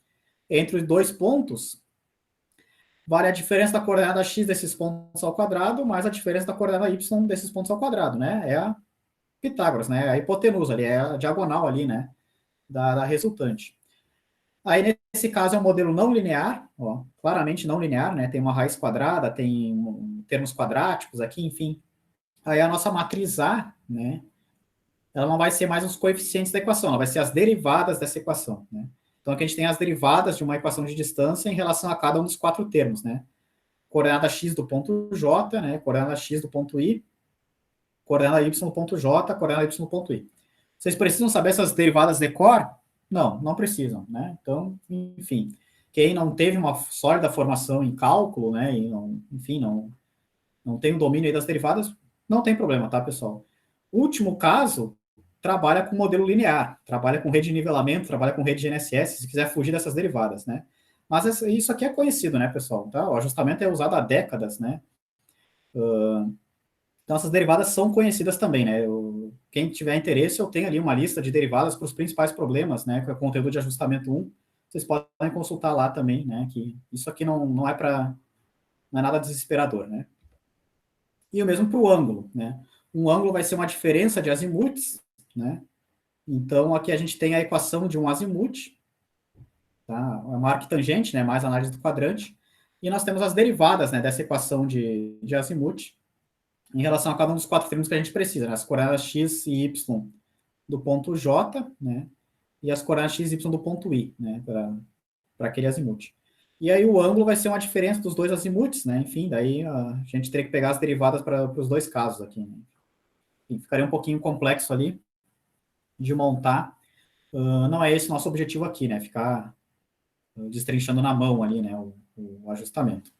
entre os dois pontos, vale a diferença da coordenada x desses pontos ao quadrado, mais a diferença da coordenada y desses pontos ao quadrado, né? É a Pitágoras, né? É a hipotenusa ali, é a diagonal ali, né? Da resultante. Aí, nesse caso, é um modelo não linear, ó, claramente não linear, né? Tem uma raiz quadrada, tem termos quadráticos aqui, enfim. Aí a nossa matriz A, né? Ela não vai ser mais os coeficientes da equação, ela vai ser as derivadas dessa equação, né? Então, aqui a gente tem as derivadas de uma equação de distância em relação a cada um dos 4 termos, né? Coordenada x do ponto J, né? Coordenada x do ponto I, coordenada y do ponto J, coordenada y do ponto I. Vocês precisam saber essas derivadas de cor? Não, não precisam, né? Então, enfim, quem não teve uma sólida formação em cálculo, né, e não, enfim, não tem o domínio aí das derivadas, não tem problema, tá, pessoal? Último caso, trabalha com modelo linear, trabalha com rede de nivelamento, trabalha com rede de GNSS, se quiser fugir dessas derivadas, né? Mas isso aqui é conhecido, né, pessoal? Tá? O ajustamento é usado há décadas, né? Então, essas derivadas são conhecidas também, né? Quem tiver interesse, eu tenho ali uma lista de derivadas para os principais problemas, né? Com o conteúdo de ajustamento 1. Vocês podem consultar lá também, né? Que isso aqui não é não é nada desesperador, né? E o mesmo para o ângulo, né? Um ângulo vai ser uma diferença de azimuths, né? Então, aqui a gente tem a equação de um azimuth, tá? É uma arquitangente, né? Mais análise do quadrante. E nós temos as derivadas, né? Dessa equação de azimuth, em relação a cada um dos 4 termos que a gente precisa, né? As coordenadas x e y do ponto J, né? E as coordenadas x e y do ponto I, né? Para aquele azimuth. E aí o ângulo vai ser uma diferença dos dois azimuths, né? Enfim, daí a gente teria que pegar as derivadas para os dois casos aqui. Né? Enfim, ficaria um pouquinho complexo ali de montar. Não é esse o nosso objetivo aqui, né? Ficar destrinchando na mão ali, né? O ajustamento.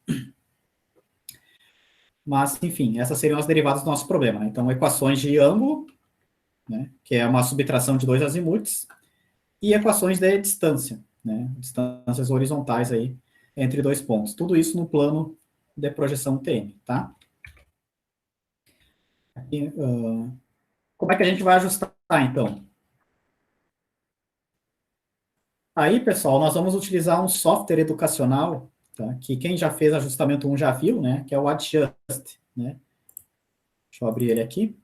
Mas, enfim, essas seriam as derivadas do nosso problema. Né? Então, equações de ângulo, né? Que é uma subtração de dois azimuths, e equações de distância, né? Distâncias horizontais aí entre dois pontos. Tudo isso no plano de projeção TM, tá? E, como é que a gente vai ajustar, então? Aí, pessoal, nós vamos utilizar um software educacional, tá? Que quem já fez ajustamento 1 já viu, né? Que é o Adjust, né? Deixa eu abrir ele aqui.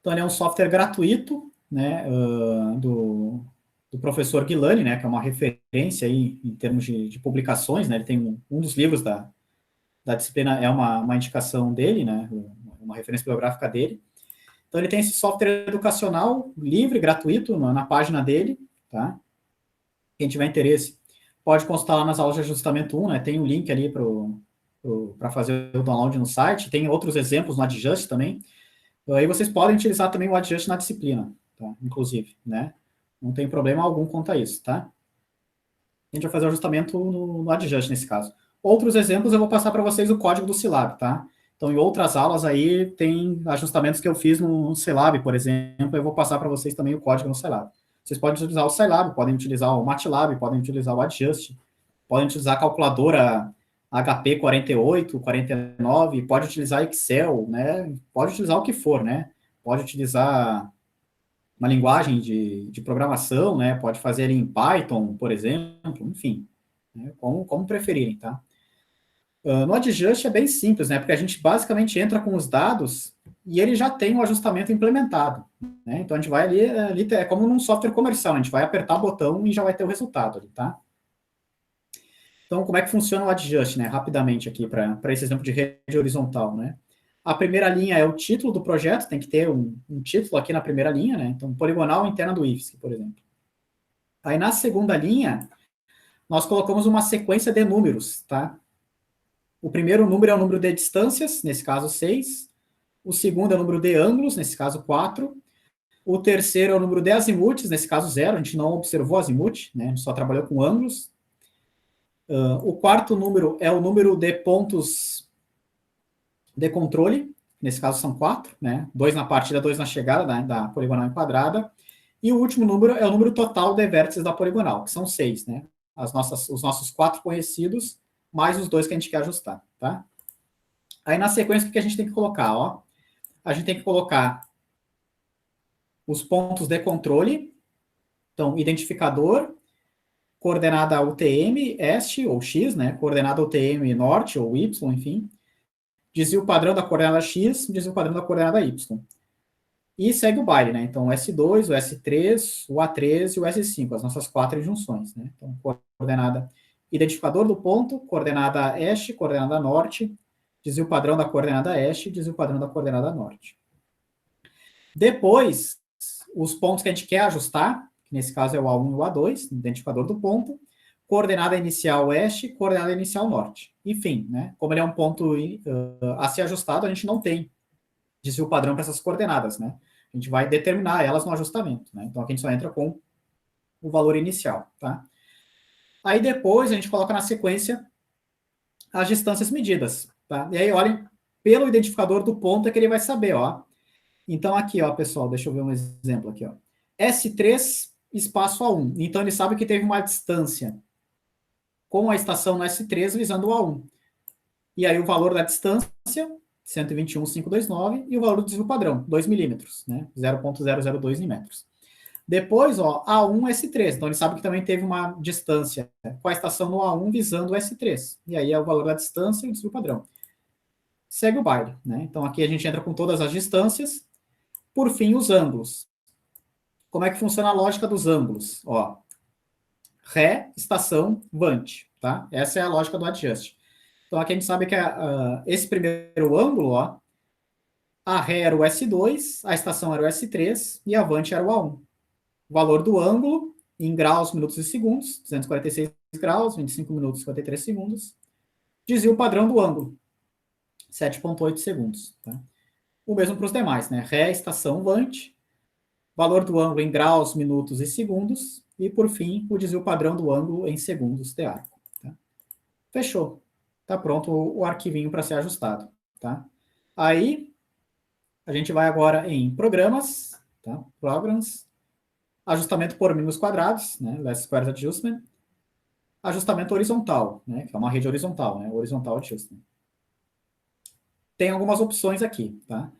Então, ele é um software gratuito, né? Do professor Guilani, né? Que é uma referência aí em termos de publicações, né? Ele tem um dos livros da disciplina, é uma indicação dele, né? Uma referência bibliográfica dele. Então, ele tem esse software educacional livre, gratuito, na página dele, tá? Quem tiver interesse pode consultar lá nas aulas de ajustamento 1, né? Tem um link ali para fazer o download no site, tem outros exemplos no Adjust também. Aí vocês podem utilizar também o Adjust na disciplina, tá? Inclusive, né? Não tem problema algum quanto a isso, tá? A gente vai fazer o ajustamento no Adjust nesse caso. Outros exemplos eu vou passar para vocês o código do Scilab, tá? Então, em outras aulas aí, tem ajustamentos que eu fiz no Scilab, por exemplo, eu vou passar para vocês também o código no Scilab. Vocês podem utilizar o Scilab, podem utilizar o MATLAB, podem utilizar o Adjust, podem utilizar a calculadora HP 48, 49, pode utilizar Excel, né? Pode utilizar o que for, né? Pode utilizar uma linguagem de programação, né? Pode fazer em Python, por exemplo, enfim, né? Como preferirem, tá? No Adjust é bem simples, né? Porque a gente basicamente entra com os dados e ele já tem o ajustamento implementado, né? Então a gente vai ali é como num software comercial, a gente vai apertar o botão e já vai ter o resultado ali, tá? Então, como é que funciona o Adjust, né? Rapidamente aqui, para esse exemplo de rede horizontal, né? A primeira linha é o título do projeto, tem que ter um título aqui na primeira linha, né? Então, poligonal interna do IFSC, por exemplo. Aí, na segunda linha, nós colocamos uma sequência de números, tá? O primeiro número é o número de distâncias, nesse caso 6. O segundo é o número de ângulos, nesse caso 4. O terceiro é o número de azimutes, nesse caso 0. A gente não observou azimute, né? A gente só trabalhou com ângulos. O quarto número é o número de pontos de controle, nesse caso são 4, né? 2 na partida, 2 na chegada, né? Da poligonal enquadrada. E o último número é o número total de vértices da poligonal, que são 6, né? Os nossos 4 conhecidos, mais os 2 que a gente quer ajustar, tá? Aí na sequência, o que a gente tem que colocar, ó? A gente tem que colocar os pontos de controle, então, identificador, coordenada UTM, este ou X, né? Coordenada UTM norte ou Y, enfim. Desvio padrão da coordenada X, desvio padrão da coordenada Y. E segue o baile, né? Então, o S2, o S3, o A3 e o S5, as nossas 4 junções, né? Então, coordenada identificador do ponto, coordenada este, coordenada norte, desvio padrão da coordenada este, desvio padrão da coordenada norte. Depois, os pontos que a gente quer ajustar, que nesse caso é o A1 e o A2, identificador do ponto, coordenada inicial oeste, coordenada inicial norte. Enfim, né? Como ele é um ponto a ser ajustado, a gente não tem desvio padrão para essas coordenadas, né? A gente vai determinar elas no ajustamento, né? Então aqui a gente só entra com o valor inicial, tá? Aí depois a gente coloca na sequência as distâncias medidas, tá? E aí, olhem, pelo identificador do ponto é que ele vai saber, ó. Então aqui, ó, pessoal, deixa eu ver um exemplo aqui, ó. S3 espaço A1. Então ele sabe que teve uma distância com a estação no S3 visando o A1. E aí o valor da distância, 121.529, e o valor do desvio padrão, 2 milímetros, né? 0,002 em metros. Depois, ó, A1, S3. Então, ele sabe que também teve uma distância com a estação no A1 visando o S3. E aí é o valor da distância e o desvio padrão. Segue o baile, né? Então, aqui a gente entra com todas as distâncias. Por fim, os ângulos. Como é que funciona a lógica dos ângulos? Ó, Ré, estação, Vant, tá? Essa é a lógica do adjust. Então, aqui a gente sabe que esse primeiro ângulo, ó, a Ré era o S2, a estação era o S3 e a Vant era o A1. O valor do ângulo em graus, minutos e segundos, 246 graus, 25 minutos e 53 segundos. Desvio padrão do ângulo, 7,8 segundos. Tá? O mesmo para os demais, né? Ré, estação, Vant, valor do ângulo em graus, minutos e segundos. E, por fim, o desvio padrão do ângulo em segundos de arco. Tá? Fechou. Está pronto o arquivinho para ser ajustado. Tá? Aí, a gente vai agora em programas, tá? Programs, ajustamento por mínimos quadrados, né? Least Squares Adjustment, ajustamento horizontal, né? Que é uma rede horizontal, né? Horizontal Adjustment. Tem algumas opções aqui, tá?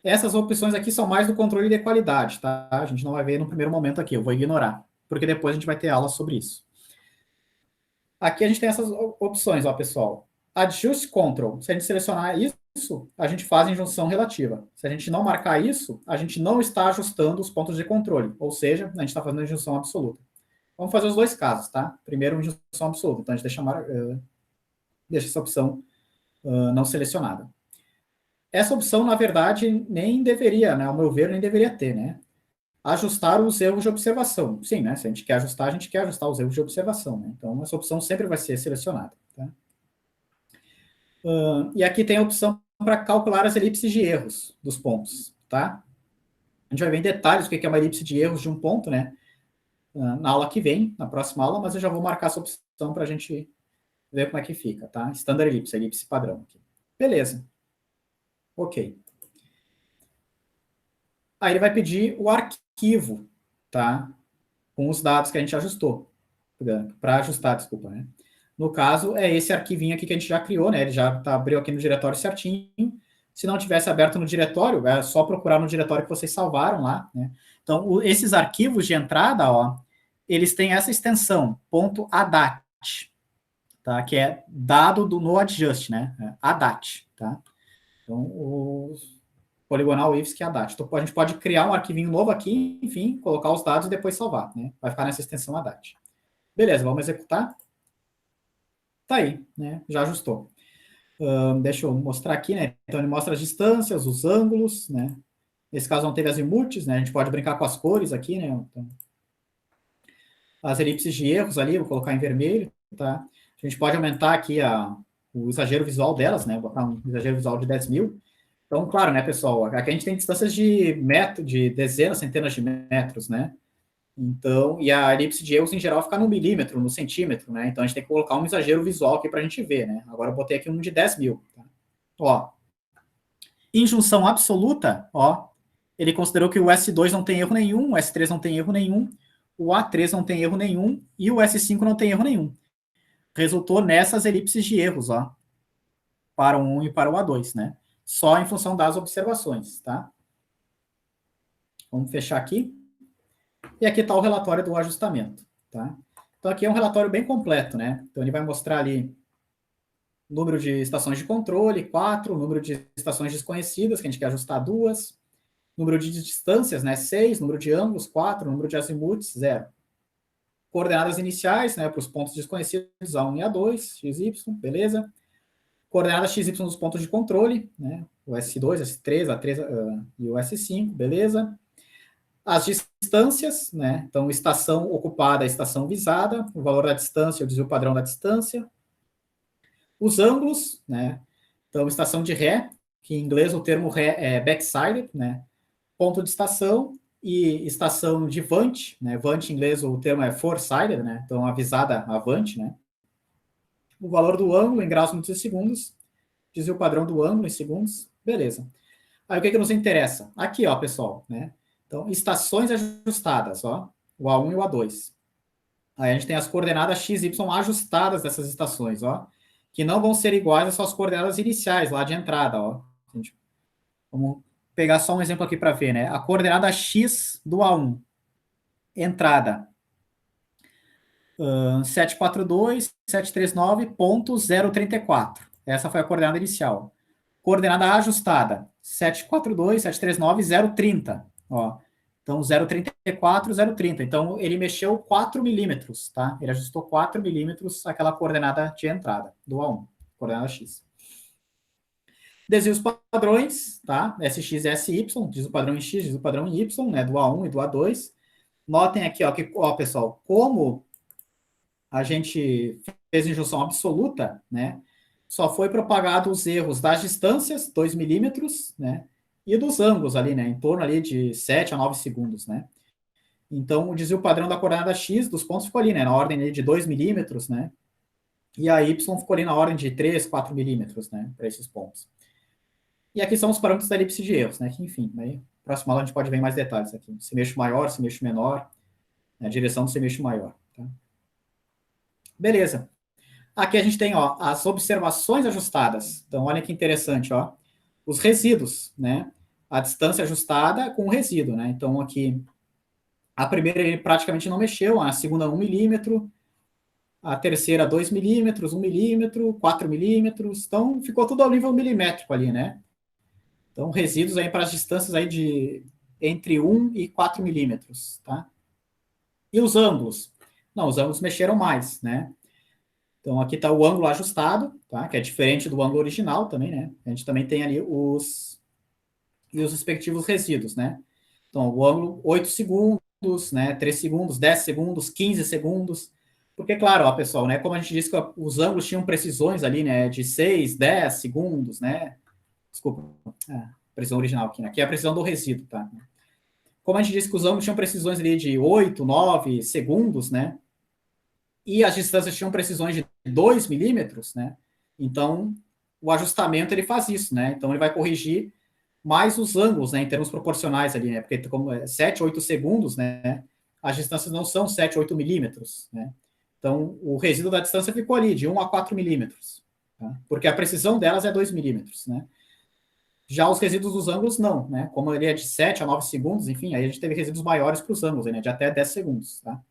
Essas opções aqui são mais do controle de qualidade, tá? A gente não vai ver no primeiro momento aqui, eu vou ignorar, porque depois a gente vai ter aula sobre isso. Aqui a gente tem essas opções, ó, pessoal. Adjust Control. Se a gente selecionar isso, a gente faz injunção relativa. Se a gente não marcar isso, a gente não está ajustando os pontos de controle. Ou seja, a gente está fazendo injunção absoluta. Vamos fazer os dois casos, tá? Primeiro, injunção absoluta. Então, a gente deixa essa opção não selecionada. Essa opção, na verdade, nem deveria, né? Ao meu ver, nem deveria ter, né? ajustar os erros de observação. Sim, né? Se a gente quer ajustar, a gente quer ajustar os erros de observação, né? Então, essa opção sempre vai ser selecionada. Tá? E aqui tem a opção para calcular as elipses de erros dos pontos, tá? A gente vai ver em detalhes o que é uma elipse de erros de um ponto, né? Na aula que vem, na próxima aula, mas eu já vou marcar essa opção para a gente ver como é que fica, tá? Standard elipse, elipse padrão. Aqui. Beleza. Ok. Aí ele vai pedir o arquivo, tá? Com os dados que a gente ajustou. Para ajustar, desculpa, né? No caso, é esse arquivinho aqui que a gente já criou, né? Ele já abriu aqui no diretório certinho. Se não tivesse aberto no diretório, é só procurar no diretório que vocês salvaram lá, né? Então, esses arquivos de entrada, ó, eles têm essa extensão, .adat, tá? Que é dado no adjust, né? Adat, tá? Então, o poligonal ifs que é adat. Então, a gente pode criar um arquivinho novo aqui, enfim, colocar os dados e depois salvar, né? Vai ficar nessa extensão adat. Beleza, vamos executar. Tá aí, né? Já ajustou. Deixa eu mostrar aqui, né? Então, ele mostra as distâncias, os ângulos, né? Nesse caso, não teve azimuths, né? A gente pode brincar com as cores aqui, né? Então, as elipses de erros ali, vou colocar em vermelho, tá? A gente pode aumentar aqui o exagero visual delas, né? Botar um exagero visual de 10.000. Então, claro, né, pessoal? Aqui a gente tem distâncias de dezenas, centenas de metros, né? Então, e a elipse de erros, em geral, fica no milímetro, no centímetro, né? Então, a gente tem que colocar um exagero visual aqui para a gente ver, né? Agora, eu botei aqui um de 10.000. Tá? Ó, injunção absoluta, ó, ele considerou que o S2 não tem erro nenhum, o S3 não tem erro nenhum, o A3 não tem erro nenhum e o S5 não tem erro nenhum. Resultou nessas elipses de erros, ó, para o 1 e para o A2, né? Só em função das observações, tá? Vamos fechar aqui. E aqui está o relatório do ajustamento, tá? Então, aqui é um relatório bem completo, né? Então, ele vai mostrar ali número de estações de controle, 4, número de estações desconhecidas, que a gente quer ajustar 2, número de distâncias, né, 6, número de ângulos, 4, número de azimuths, 0. Coordenadas iniciais, né, para os pontos desconhecidos, A1 e A2, XY, beleza. Coordenadas XY dos pontos de controle, né, o S2, S3, A3 e o S5, beleza. As distâncias, né, então estação ocupada, estação visada, o valor da distância, o desvio padrão da distância. Os ângulos, né, então estação de ré, que em inglês o termo ré é backsided, né, ponto de estação e estação de vante, né? Vante em inglês o termo é four-sided, né? Então avisada avante, né? O valor do ângulo em graus, minutos e segundos, desvio padrão do ângulo em segundos, beleza. Aí o que nos interessa? Aqui, ó, pessoal, né? Então estações ajustadas, ó, o A1 e o A2. Aí a gente tem as coordenadas x, y ajustadas dessas estações, ó, que não vão ser iguais às suas coordenadas iniciais lá de entrada, ó. Vamos pegar só um exemplo aqui para ver, né? A coordenada x do A1, entrada 742.739.034. Essa foi a coordenada inicial. Coordenada ajustada 742.739.030. Ó, então 0,34, 0,30. Então ele mexeu 4 milímetros, tá? Ele ajustou 4 milímetros aquela coordenada de entrada do A1, coordenada x. Desvios padrões, tá? SX e SY, diz o padrão em X, diz o padrão em Y, né? Do A1 e do A2. Notem aqui, ó, que, ó, pessoal, como a gente fez injunção absoluta, né? Só foi propagado os erros das distâncias, 2 milímetros, né? E dos ângulos ali, né? Em torno ali de 7 a 9 segundos, né? Então, o desvio padrão da coordenada X dos pontos ficou ali, né? Na ordem de 2 milímetros, né? E a Y ficou ali na ordem de 3, 4 milímetros, né? Para esses pontos. E aqui são os parâmetros da elipse de erros, né? Que, enfim, aí, próxima aula a gente pode ver em mais detalhes aqui. Semeixo maior, semeixo menor, né? A direção do semeixo maior, tá? Beleza. Aqui a gente tem, ó, as observações ajustadas. Então, olha que interessante, ó. Os resíduos, né? A distância ajustada com o resíduo, né? Então, aqui, a primeira ele praticamente não mexeu, a segunda 1 milímetro, a terceira 2 milímetros, 1 milímetro, 4 milímetros. Então, ficou tudo ao nível milimétrico ali, né? Então, resíduos aí para as distâncias aí de entre 1 e 4 milímetros, tá? E os ângulos? Não, os ângulos mexeram mais, né? Então, aqui está o ângulo ajustado, tá? Que é diferente do ângulo original também, né? A gente também tem ali os respectivos resíduos, né? Então, o ângulo, 8 segundos, né, 3 segundos, 10 segundos, 15 segundos. Porque, claro, ó, pessoal, né, como a gente disse que os ângulos tinham precisões ali, né, de 6, 10 segundos, né? Desculpa, precisão original aqui, né? Aqui é a precisão do resíduo, tá? Como a gente disse que os ângulos tinham precisões ali de 8, 9 segundos, né? E as distâncias tinham precisões de 2 milímetros, né? Então, o ajustamento ele faz isso, né? Então, ele vai corrigir mais os ângulos, né, em termos proporcionais ali, né? Porque como é 7, 8 segundos, né? As distâncias não são 7, 8 milímetros, né? Então, o resíduo da distância ficou ali, de 1 a 4 milímetros, tá? Porque a precisão delas é 2 milímetros, né? Já os resíduos dos ângulos, não, né? Como ele é de 7 a 9 segundos, enfim, aí a gente teve resíduos maiores para os ângulos, né? De até 10 segundos, tá?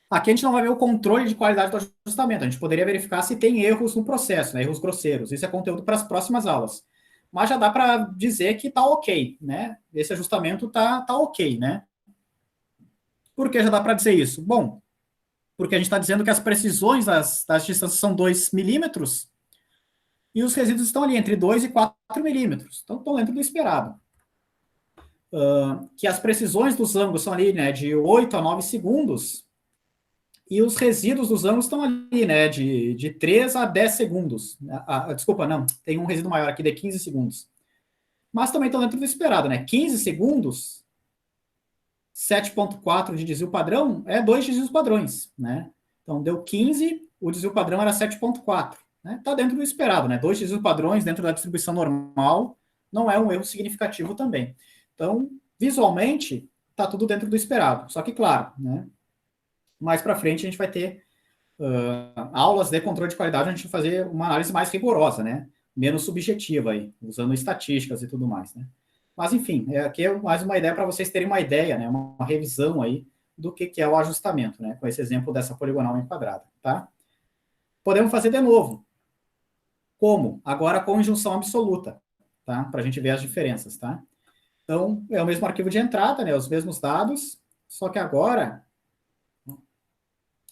Aqui a gente não vai ver o controle de qualidade do ajustamento. A gente poderia verificar se tem erros no processo, né? Erros grosseiros. Isso é conteúdo para as próximas aulas. Mas já dá para dizer que está ok, né? Esse ajustamento tá ok, né? Por que já dá para dizer isso? Bom, porque a gente está dizendo que as precisões das distâncias são 2 milímetros e os resíduos estão ali entre 2 e 4 milímetros. Então, estão dentro do esperado. Que as precisões dos ângulos são ali, né, de 8 a 9 segundos, e os resíduos dos ângulos estão ali, né, de 3 a 10 segundos. Desculpa, não, tem um resíduo maior aqui de 15 segundos. Mas também estão dentro do esperado, né? 15 segundos, 7,4 de desvio padrão é 2 desvios padrões, né? Então, deu 15, o desvio padrão era 7,4. Né? Tá dentro do esperado, né? 2 desvios padrões dentro da distribuição normal não é um erro significativo também. Então, visualmente, tá tudo dentro do esperado. Só que, claro, né? Mais para frente a gente vai ter aulas de controle de qualidade, a gente vai fazer uma análise mais rigorosa, né? Menos subjetiva aí, usando estatísticas e tudo mais, né? Mas, enfim, aqui é mais uma ideia para vocês terem uma ideia, né? Uma revisão aí do que é o ajustamento, né? Com esse exemplo dessa poligonal enquadrada, tá? Podemos fazer de novo. Como? Agora com injunção absoluta, tá? Para a gente ver as diferenças, tá? Então, é o mesmo arquivo de entrada, né? Os mesmos dados, só que agora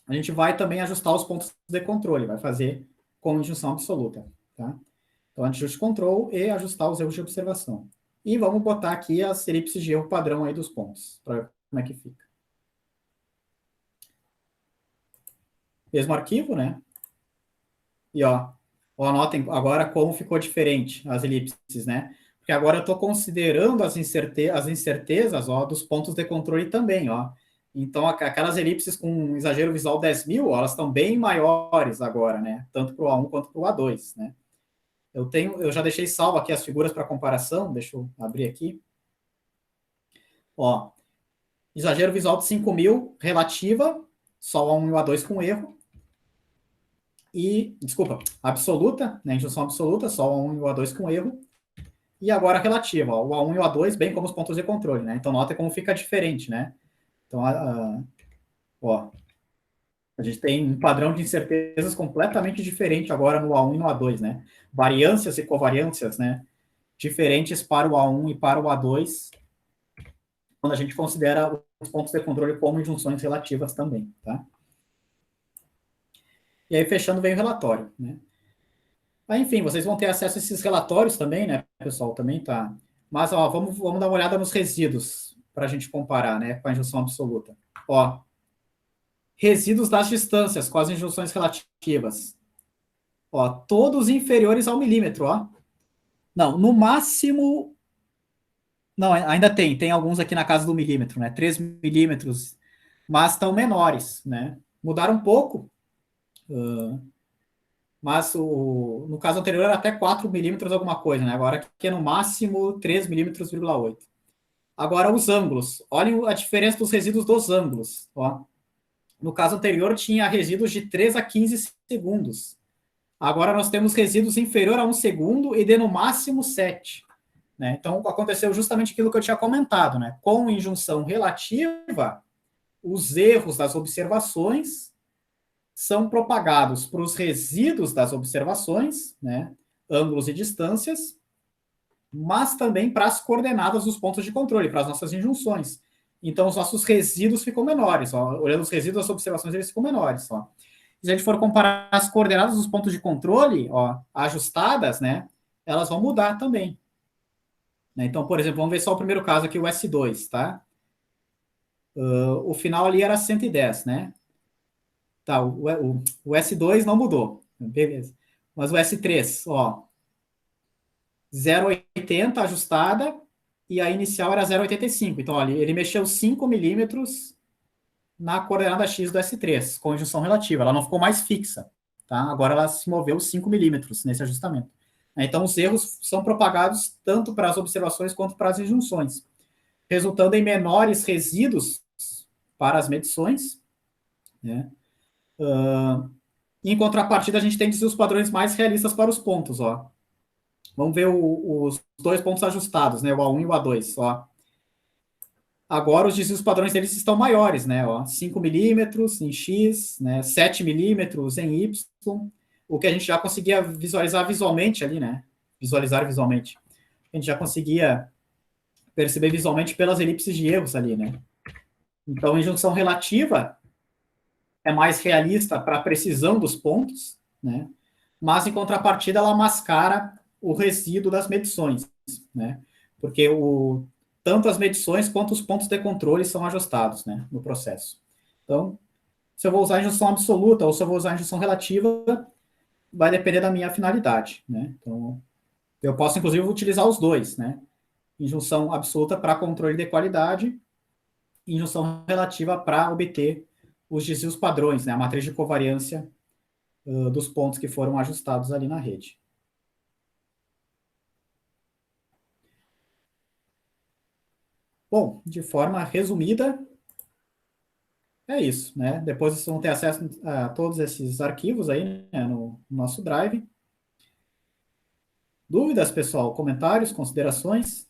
a gente vai também ajustar os pontos de controle, vai fazer com injunção absoluta, tá? Então, adjust control e ajustar os erros de observação. E vamos botar aqui as elipses de erro padrão aí dos pontos, para ver como é que fica. Mesmo arquivo, né? E, ó anotem agora como ficou diferente as elipses, né? Porque agora eu estou considerando as incertezas, ó, dos pontos de controle também, ó. Então, aquelas elipses com exagero visual 10.000, ó, elas estão bem maiores agora, né? Tanto para o A1 quanto para o A2, né? Eu já deixei salvo aqui as figuras para comparação, deixa eu abrir aqui. Ó, exagero visual de 5.000, relativa, só o A1 e o A2 com erro. E, desculpa, absoluta, né, injunção absoluta, só o A1 e o A2 com erro. E agora relativa, ó, o A1 e o A2, bem como os pontos de controle, né? Então, nota como fica diferente, né? Então, ó, a gente tem um padrão de incertezas completamente diferente agora no A1 e no A2, né? Variâncias e covariâncias, né? Diferentes para o A1 e para o A2, quando a gente considera os pontos de controle como injunções relativas também, tá? E aí, fechando, vem o relatório, né? Aí, enfim, vocês vão ter acesso a esses relatórios também, né, pessoal? Também tá. Mas, ó, vamos dar uma olhada nos resíduos para a gente comparar, né, com a injunção absoluta. Ó, resíduos das distâncias com as injunções relativas. Ó, todos inferiores ao milímetro, ó. Não, no máximo. Não, ainda tem alguns aqui na casa do milímetro, né? 3 milímetros, mas estão menores, né? Mudaram um pouco, mas no caso anterior era até 4 milímetros alguma coisa, né? Agora aqui é no máximo 3 milímetros,8. Agora os ângulos. Olhem a diferença dos resíduos dos ângulos. Ó. No caso anterior tinha resíduos de 3 a 15 segundos. Agora nós temos resíduos inferior a 1 segundo e de no máximo 7. Né? Então aconteceu justamente aquilo que eu tinha comentado. Né? Com injunção relativa, os erros das observações são propagados para os resíduos das observações, né? Ângulos e distâncias, mas também para as coordenadas dos pontos de controle, para as nossas injunções. Então, os nossos resíduos ficam menores. Ó. Olhando os resíduos das observações, eles ficam menores. Ó. Se a gente for comparar as coordenadas dos pontos de controle, ó, ajustadas, né, elas vão mudar também. né? Então, por exemplo, vamos ver só o primeiro caso aqui, o S2, tá? O final ali era 110, né? Tá, o S2 não mudou, beleza. Mas o S3, ó, 0,80 ajustada e a inicial era 0,85. Então, olha, ele mexeu 5 milímetros na coordenada X do S3, com injunção relativa. Ela não ficou mais fixa, tá? Agora ela se moveu 5 milímetros nesse ajustamento. Então, os erros são propagados tanto para as observações quanto para as injunções, resultando em menores resíduos para as medições, né? Em contrapartida, a gente tem desvios padrões mais realistas para os pontos, ó. Vamos ver os dois pontos ajustados, né? O A1 e o A2, ó. Agora os desvios padrões deles estão maiores, né? Ó, 5 milímetros em X, né? 7 milímetros em Y, o que a gente já conseguia visualizar visualmente ali, né? Visualizar visualmente. A gente já conseguia perceber visualmente pelas elipses de erros ali, né? Então, a injunção relativa é mais realista para a precisão dos pontos, né? Mas, em contrapartida, ela mascara o resíduo das medições, né? Porque tanto as medições quanto os pontos de controle são ajustados, né, no processo. Então, se eu vou usar a injunção absoluta ou se eu vou usar a injunção relativa, vai depender da minha finalidade, né? Então, eu posso, inclusive, utilizar os dois, né? Injunção absoluta para controle de qualidade e injunção relativa para obter os desvios padrões, né? A matriz de covariância dos pontos que foram ajustados ali na rede. Bom, de forma resumida, é isso, né? Depois vocês vão ter acesso a todos esses arquivos aí, né, no nosso Drive. Dúvidas, pessoal? Comentários, considerações?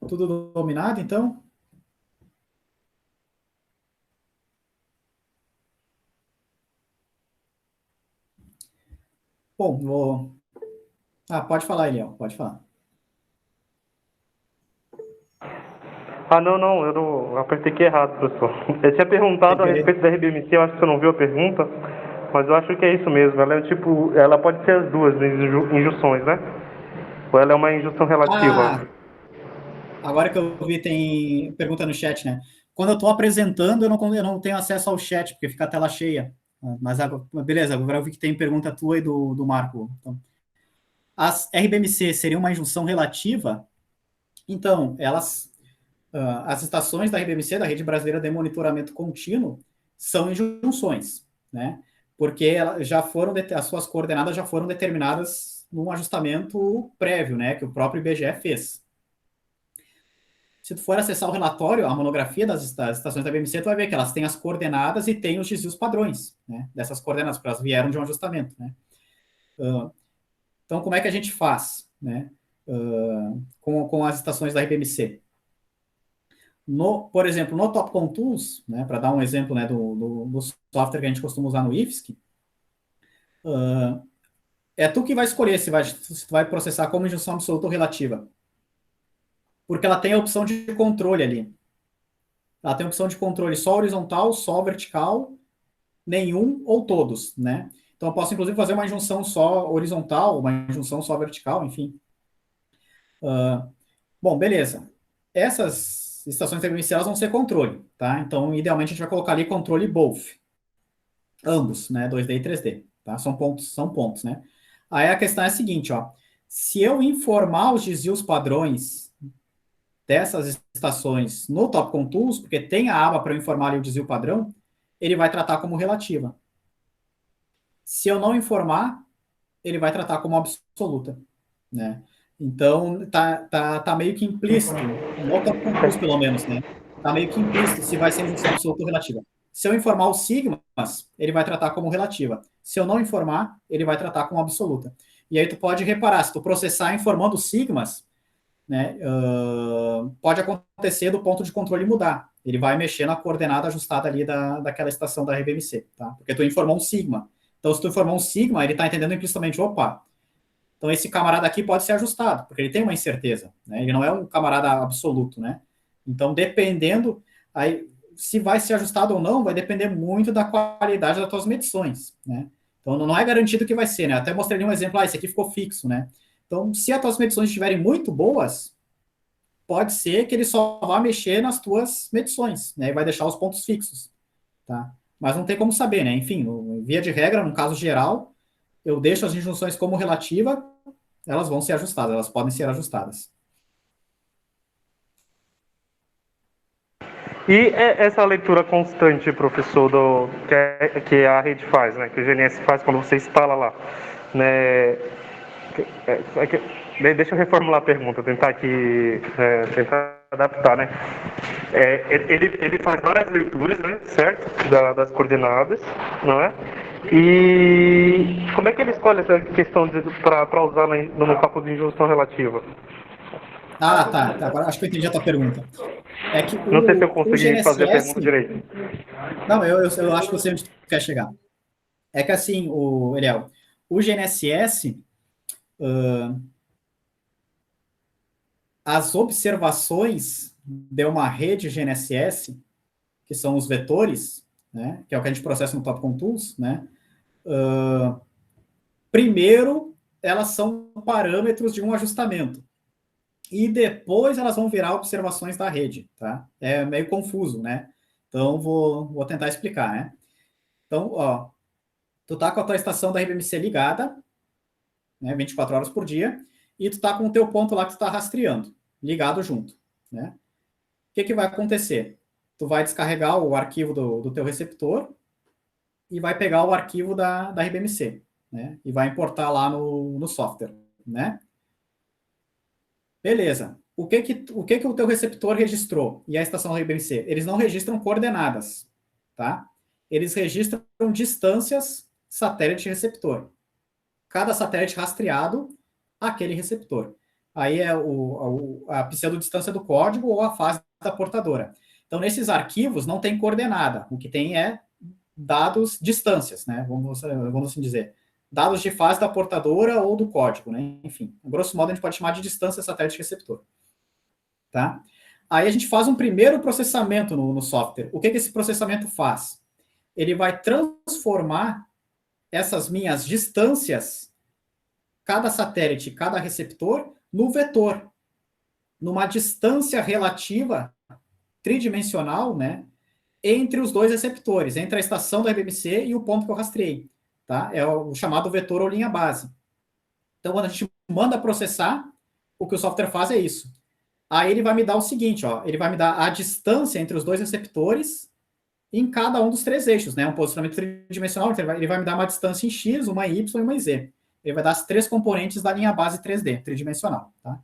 Tudo dominado, então? Bom, vou... Ah, pode falar, Eliel, pode falar. Ah, não, eu não apertei aqui errado, professor. Eu tinha Sem perguntado a querer. respeito da RBMC, eu acho que você não viu a pergunta, mas eu acho que é isso mesmo. Ela é tipo, ela pode ser as duas injunções, né? Ou ela é uma injunção relativa? Ah, agora que eu vi, tem pergunta no chat, né? Quando eu estou apresentando, eu não tenho acesso ao chat, porque fica a tela cheia. Mas beleza, agora eu vi que tem pergunta tua e do Marco. Então, as RBMC seriam uma injunção relativa? Então, as estações da RBMC, da Rede Brasileira de Monitoramento Contínuo, são injunções, né? Porque as suas coordenadas já foram determinadas num ajustamento prévio, né? Que o próprio IBGE fez. Se tu for acessar o relatório, a monografia das estações da RBMC, tu vai ver que elas têm as coordenadas e têm os desvios padrões, né? Dessas coordenadas, porque elas vieram de um ajustamento, né? Então, como é que a gente faz, né? Com as estações da RBMC? Por exemplo, no Topcon Tools, né, para dar um exemplo, né, do software que a gente costuma usar no IFSC, é tu que vai escolher se tu vai processar como injunção absoluta ou relativa. Porque ela tem a opção de controle ali. Ela tem a opção de controle só horizontal, só vertical, nenhum ou todos, né? Então eu posso, inclusive, fazer uma injunção só horizontal, uma injunção só vertical, enfim. Bom, beleza. Essas estações iniciais vão ser controle, tá? Então, idealmente, a gente vai colocar ali controle both. Ambos, né? 2D e 3D, tá? São pontos, né? Aí a questão é a seguinte, ó. Se eu informar os desvios padrões dessas estações no Topcon Tools, porque tem a aba para eu informar ali o desvio padrão, ele vai tratar como relativa. Se eu não informar, ele vai tratar como absoluta, né? Então, tá meio que implícito, no Topcon Tools, pelo menos, né? Tá meio que implícito se vai ser injunção absoluta ou relativa. Se eu informar os sigmas, ele vai tratar como relativa. Se eu não informar, ele vai tratar como absoluta. E aí tu pode reparar, se tu processar informando os sigmas, né, pode acontecer do ponto de controle mudar. Ele vai mexer na coordenada ajustada ali daquela estação da RBMC, tá? Porque tu informou um sigma. Então, se tu informou um sigma, ele está entendendo implicitamente, opa, então esse camarada aqui pode ser ajustado, porque ele tem uma incerteza, né? Ele não é um camarada absoluto, né? Então, dependendo, aí, se vai ser ajustado ou não, vai depender muito da qualidade das tuas medições, né? Então, não é garantido que vai ser, né? Até mostrei um exemplo, esse aqui ficou fixo, né? Então, se as tuas medições estiverem muito boas, pode ser que ele só vá mexer nas tuas medições, né? E vai deixar os pontos fixos, tá? Mas não tem como saber, né? Enfim, via de regra, no caso geral, eu deixo as injunções como relativa, elas vão ser ajustadas, elas podem ser ajustadas. E essa leitura constante, professor, que a rede faz, né? Que o GNS faz quando você instala lá, né? Deixa eu reformular a pergunta, tentar aqui, tentar adaptar, né? Ele faz várias leituras, né? Certo? Das coordenadas, não é? E como é que ele escolhe essa questão para usar no cálculo de injunção relativa? Ah, tá. Agora acho que eu entendi a tua pergunta. É que Não sei se eu o consegui fazer a pergunta GNSS. direito. Não, eu acho que eu sei onde tu quer chegar. É que assim, Eliel, o GNSS, as observações de uma rede GNSS, que são os vetores, né, que é o que a gente processa no Topcon Tools, né, primeiro elas são parâmetros de um ajustamento. E depois elas vão virar observações da rede, tá? É meio confuso, né? Então, vou tentar explicar, né? Então, ó, tu tá com a tua estação da RBMC ligada, né, 24 horas por dia, e tu tá com o teu ponto lá que tu tá rastreando, ligado junto, né? O que que vai acontecer? Tu vai descarregar o arquivo do teu receptor e vai pegar o arquivo da RBMC, né? E vai importar lá no software, né? Beleza. O que que o teu receptor registrou e a estação da RBMC? Eles não registram coordenadas, tá? Eles registram distâncias satélite-receptor. Cada satélite rastreado, aquele receptor. Aí é a pseudodistância do código ou a fase da portadora. Então, nesses arquivos não tem coordenada. O que tem é dados, distâncias, né? Vamos assim dizer. Dados de fase da portadora ou do código, né? Enfim, grosso modo, a gente pode chamar de distância satélite-receptor. Tá? Aí a gente faz um primeiro processamento no software. O que esse processamento faz? Ele vai transformar essas minhas distâncias, cada satélite, cada receptor, no vetor, numa distância relativa tridimensional, né, entre os dois receptores, entre a estação da RBMC e o ponto que eu rastreei. Tá? É o chamado vetor ou linha base. Então, quando a gente manda processar, o que o software faz é isso. Aí ele vai me dar o seguinte, ó, ele vai me dar a distância entre os dois receptores em cada um dos três eixos, né? Um posicionamento tridimensional, ele vai me dar uma distância em X, uma em Y e uma em Z. Ele vai dar as três componentes da linha base 3D, tridimensional, tá?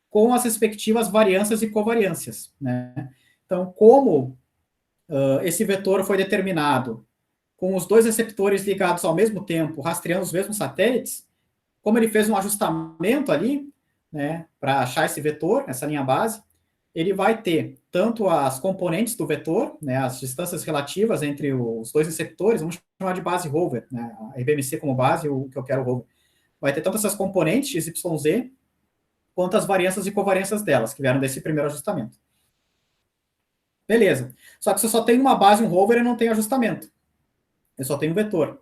Com as respectivas variâncias e covariâncias, né? Então, como esse vetor foi determinado com os dois receptores ligados ao mesmo tempo, rastreando os mesmos satélites, como ele fez um ajustamento ali, né, para achar esse vetor, essa linha base, ele vai ter tanto as componentes do vetor, né, as distâncias relativas entre os dois receptores, vamos chamar de base rover, né, a RBMC como base, o que eu quero rover. Vai ter tanto essas componentes x, y, z, quanto as variâncias e covariâncias delas, que vieram desse primeiro ajustamento. Beleza. Só que se eu só tenho uma base, um rover, eu não tenho ajustamento. Eu só tenho um vetor.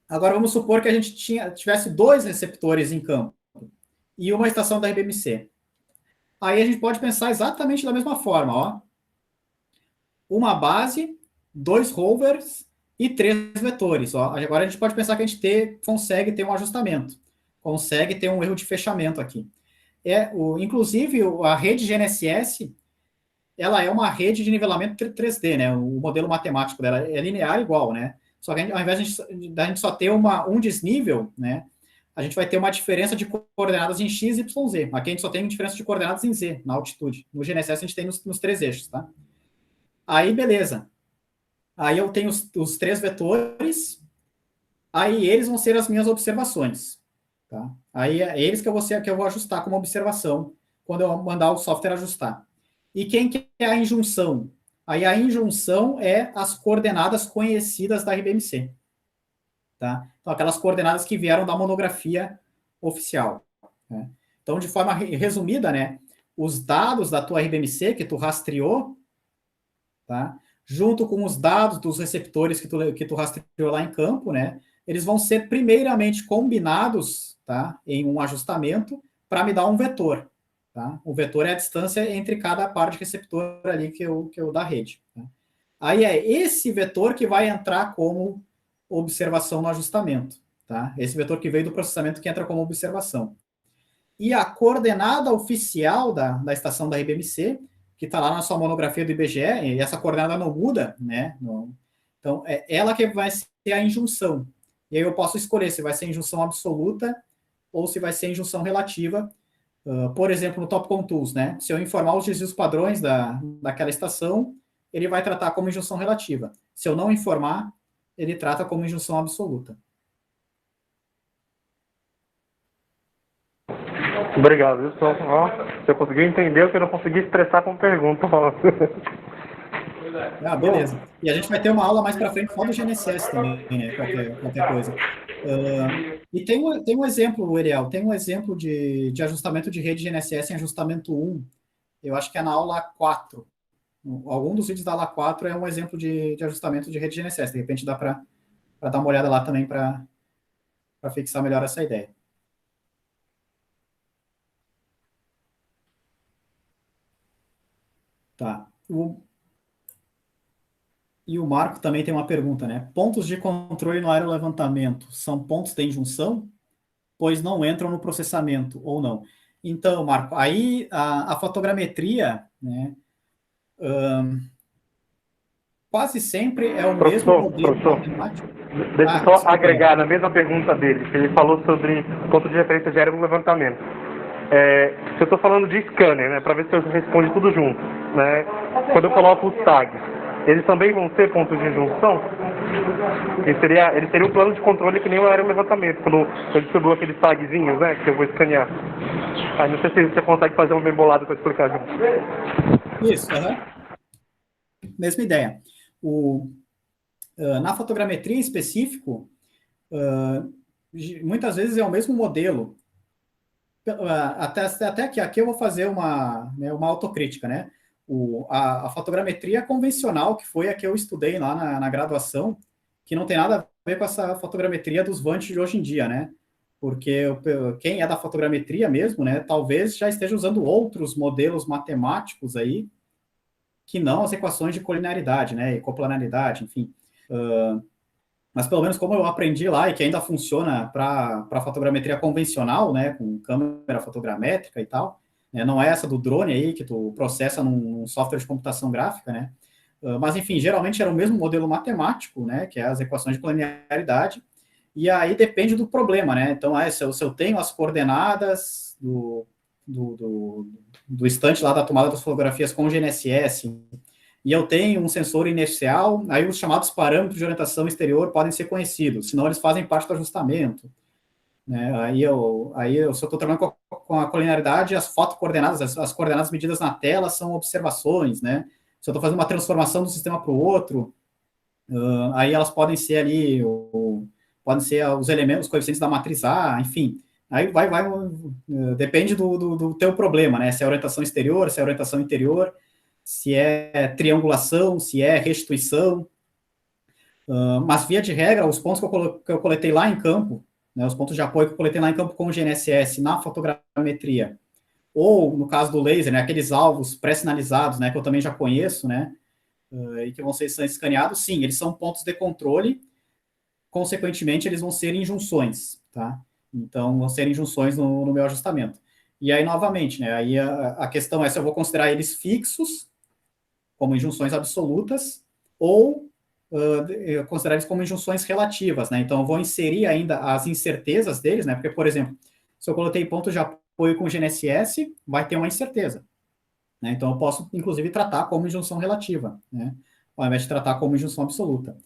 Agora, vamos supor que a gente tivesse dois receptores em campo e uma estação da RBMC. Aí a gente pode pensar exatamente da mesma forma, ó. Uma base, dois rovers e três vetores. Ó. Agora a gente pode pensar que a gente consegue ter um ajustamento, consegue ter um erro de fechamento aqui. Inclusive, a rede GNSS, ela é uma rede de nivelamento 3D, né? O modelo matemático dela é linear igual, né? Só que ao invés da gente só ter um desnível, né? A gente vai ter uma diferença de coordenadas em x, y, z. Aqui a gente só tem diferença de coordenadas em z, na altitude. No GNSS a gente tem nos três eixos, tá? Aí, beleza. Aí eu tenho os três vetores, aí eles vão ser as minhas observações, tá? Aí é eles que eu vou ajustar como observação quando eu mandar o software ajustar. E quem que é a injunção? Aí a injunção é as coordenadas conhecidas da RBMC, tá? Então, aquelas coordenadas que vieram da monografia oficial, né? Então, de forma resumida, né, os dados da tua RBMC que tu rastreou, tá? Junto com os dados dos receptores que tu rastreou lá em campo, né? Eles vão ser primeiramente combinados, tá? Em um ajustamento para me dar um vetor, tá? O vetor é a distância entre cada par de receptor ali que eu da rede. Tá? Aí é esse vetor que vai entrar como observação no ajustamento, tá? Esse vetor que veio do processamento que entra como observação. E a coordenada oficial da estação da RBMC, que está lá na sua monografia do IBGE, e essa coordenada não muda, né? Então, é ela que vai ser a injunção. E aí eu posso escolher se vai ser injunção absoluta ou se vai ser injunção relativa. Por exemplo, no Topcon Tools, né? Se eu informar os desvios padrões daquela estação, ele vai tratar como injunção relativa. Se eu não informar, ele trata como injunção absoluta. Obrigado, viu? Você conseguiu entender o que eu não consegui expressar com pergunta. Ah, beleza. E a gente vai ter uma aula mais para frente só do GNSS também, né? Qualquer coisa. E tem um exemplo, Ariel, tem um exemplo de ajustamento de rede GNSS em ajustamento 1. Eu acho que é na aula 4. Algum dos vídeos da aula 4 é um exemplo de ajustamento de rede GNSS. De repente dá para dar uma olhada lá também para fixar melhor essa ideia. Tá. E o Marco também tem uma pergunta, né? Pontos de controle no aerolevantamento são pontos de injunção, pois não entram no processamento, ou não? Então, Marco, aí a fotogrametria, né, quase sempre é o mesmo modelo matemático. Deixa eu só agregar na mesma pergunta dele, que ele falou sobre ponto de referência de aerolevantamento. Se eu estou falando de scanner, né, para ver se eu respondo tudo junto, né, quando eu coloco os tags, eles também vão ser pontos de junção? Ele seria um plano de controle que nem o aerolevantamento, quando eu distribuo aqueles tagzinhos, né, que eu vou escanear. Não sei se você consegue fazer um bem bolado para explicar junto. Isso, mesma ideia. Na fotogrametria em específico, muitas vezes é o mesmo modelo. Até aqui eu vou fazer uma autocrítica, né? A fotogrametria convencional, que foi a que eu estudei lá na graduação, que não tem nada a ver com essa fotogrametria dos Vant de hoje em dia, né? Porque quem é da fotogrametria mesmo, né, talvez já esteja usando outros modelos matemáticos aí, que não as equações de colinearidade, né, e coplanaridade, enfim. Mas pelo menos como eu aprendi lá, e que ainda funciona para fotogrametria convencional, né, com câmera fotogramétrica e tal, né, não é essa do drone aí, que tu processa num software de computação gráfica, né, mas enfim, geralmente era o mesmo modelo matemático, né, que é as equações de colinearidade, e aí depende do problema, né, então se eu tenho as coordenadas do estante lá da tomada das fotografias com GNSS, e eu tenho um sensor inercial, aí os chamados parâmetros de orientação exterior podem ser conhecidos, senão eles fazem parte do ajustamento. Né? Aí eu se eu estou trabalhando com a colinearidade, as fotocoordenadas, as coordenadas medidas na tela são observações, né? Se eu estou fazendo uma transformação do sistema para o outro, aí elas podem ser ali, podem ser os elementos, os coeficientes da matriz A, enfim. Aí depende do teu problema, né? Se é orientação exterior, se é orientação interior, se é triangulação, se é restituição. Mas, via de regra, os pontos que eu coletei lá em campo, né, os pontos de apoio que eu coletei lá em campo com o GNSS na fotogrametria, ou, no caso do laser, né, aqueles alvos pré-sinalizados, né, que eu também já conheço, né, e que vão ser escaneados, sim, eles são pontos de controle, consequentemente, eles vão ser injunções, tá? Então, vão ser injunções no meu ajustamento. E aí, novamente, né, aí a questão é se eu vou considerar eles fixos, como injunções absolutas, ou considerar eles como injunções relativas, né? Então, eu vou inserir ainda as incertezas deles, né? Porque, por exemplo, se eu coloquei ponto de apoio com GNSS, vai ter uma incerteza. Né? Então, eu posso, inclusive, tratar como injunção relativa, né? Ao invés de tratar como injunção absoluta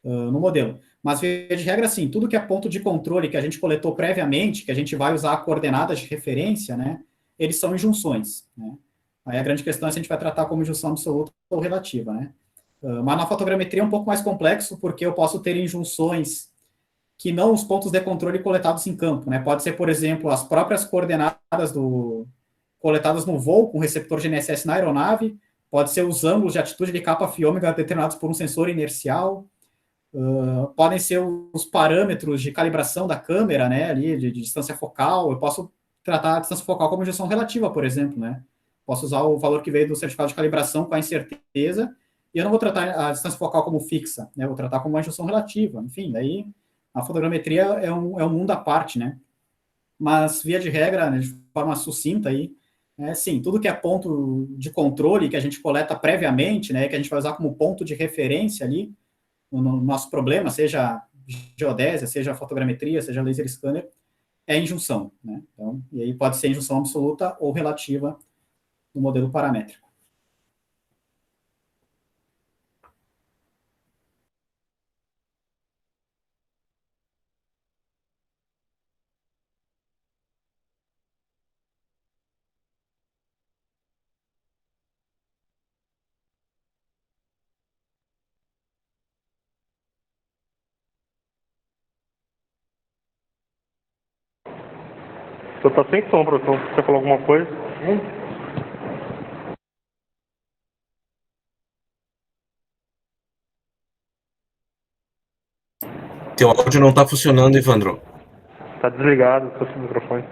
no modelo. Mas, via de regra, assim, tudo que é ponto de controle que a gente coletou previamente, que a gente vai usar coordenadas de referência, né? Eles são injunções, né? Aí a grande questão é se a gente vai tratar como injunção absoluta ou relativa, né? Mas na fotogrametria é um pouco mais complexo, porque eu posso ter injunções que não os pontos de controle coletados em campo, né? Pode ser, por exemplo, as próprias coordenadas coletadas no voo com receptor GNSS na aeronave, pode ser os ângulos de atitude de capa φ determinados por um sensor inercial, podem ser os parâmetros de calibração da câmera, né, ali, de distância focal. Eu posso tratar a distância focal como injeção relativa, por exemplo, né? Posso usar o valor que veio do certificado de calibração com a incerteza, e eu não vou tratar a distância focal como fixa, né? Eu vou tratar como uma injeção relativa. Enfim, daí a fotogrametria é um mundo à parte, né? Mas, via de regra, né, de forma sucinta aí, sim, tudo que é ponto de controle que a gente coleta previamente, né, que a gente vai usar como ponto de referência ali no nosso problema, seja geodésia, seja fotogrametria, seja laser scanner, é injunção, né? Então, e aí pode ser injunção absoluta ou relativa no modelo paramétrico. Você tá sem som, professor. Você falou alguma coisa? Teu áudio não tá funcionando, Evandro. Tá desligado o seu microfone.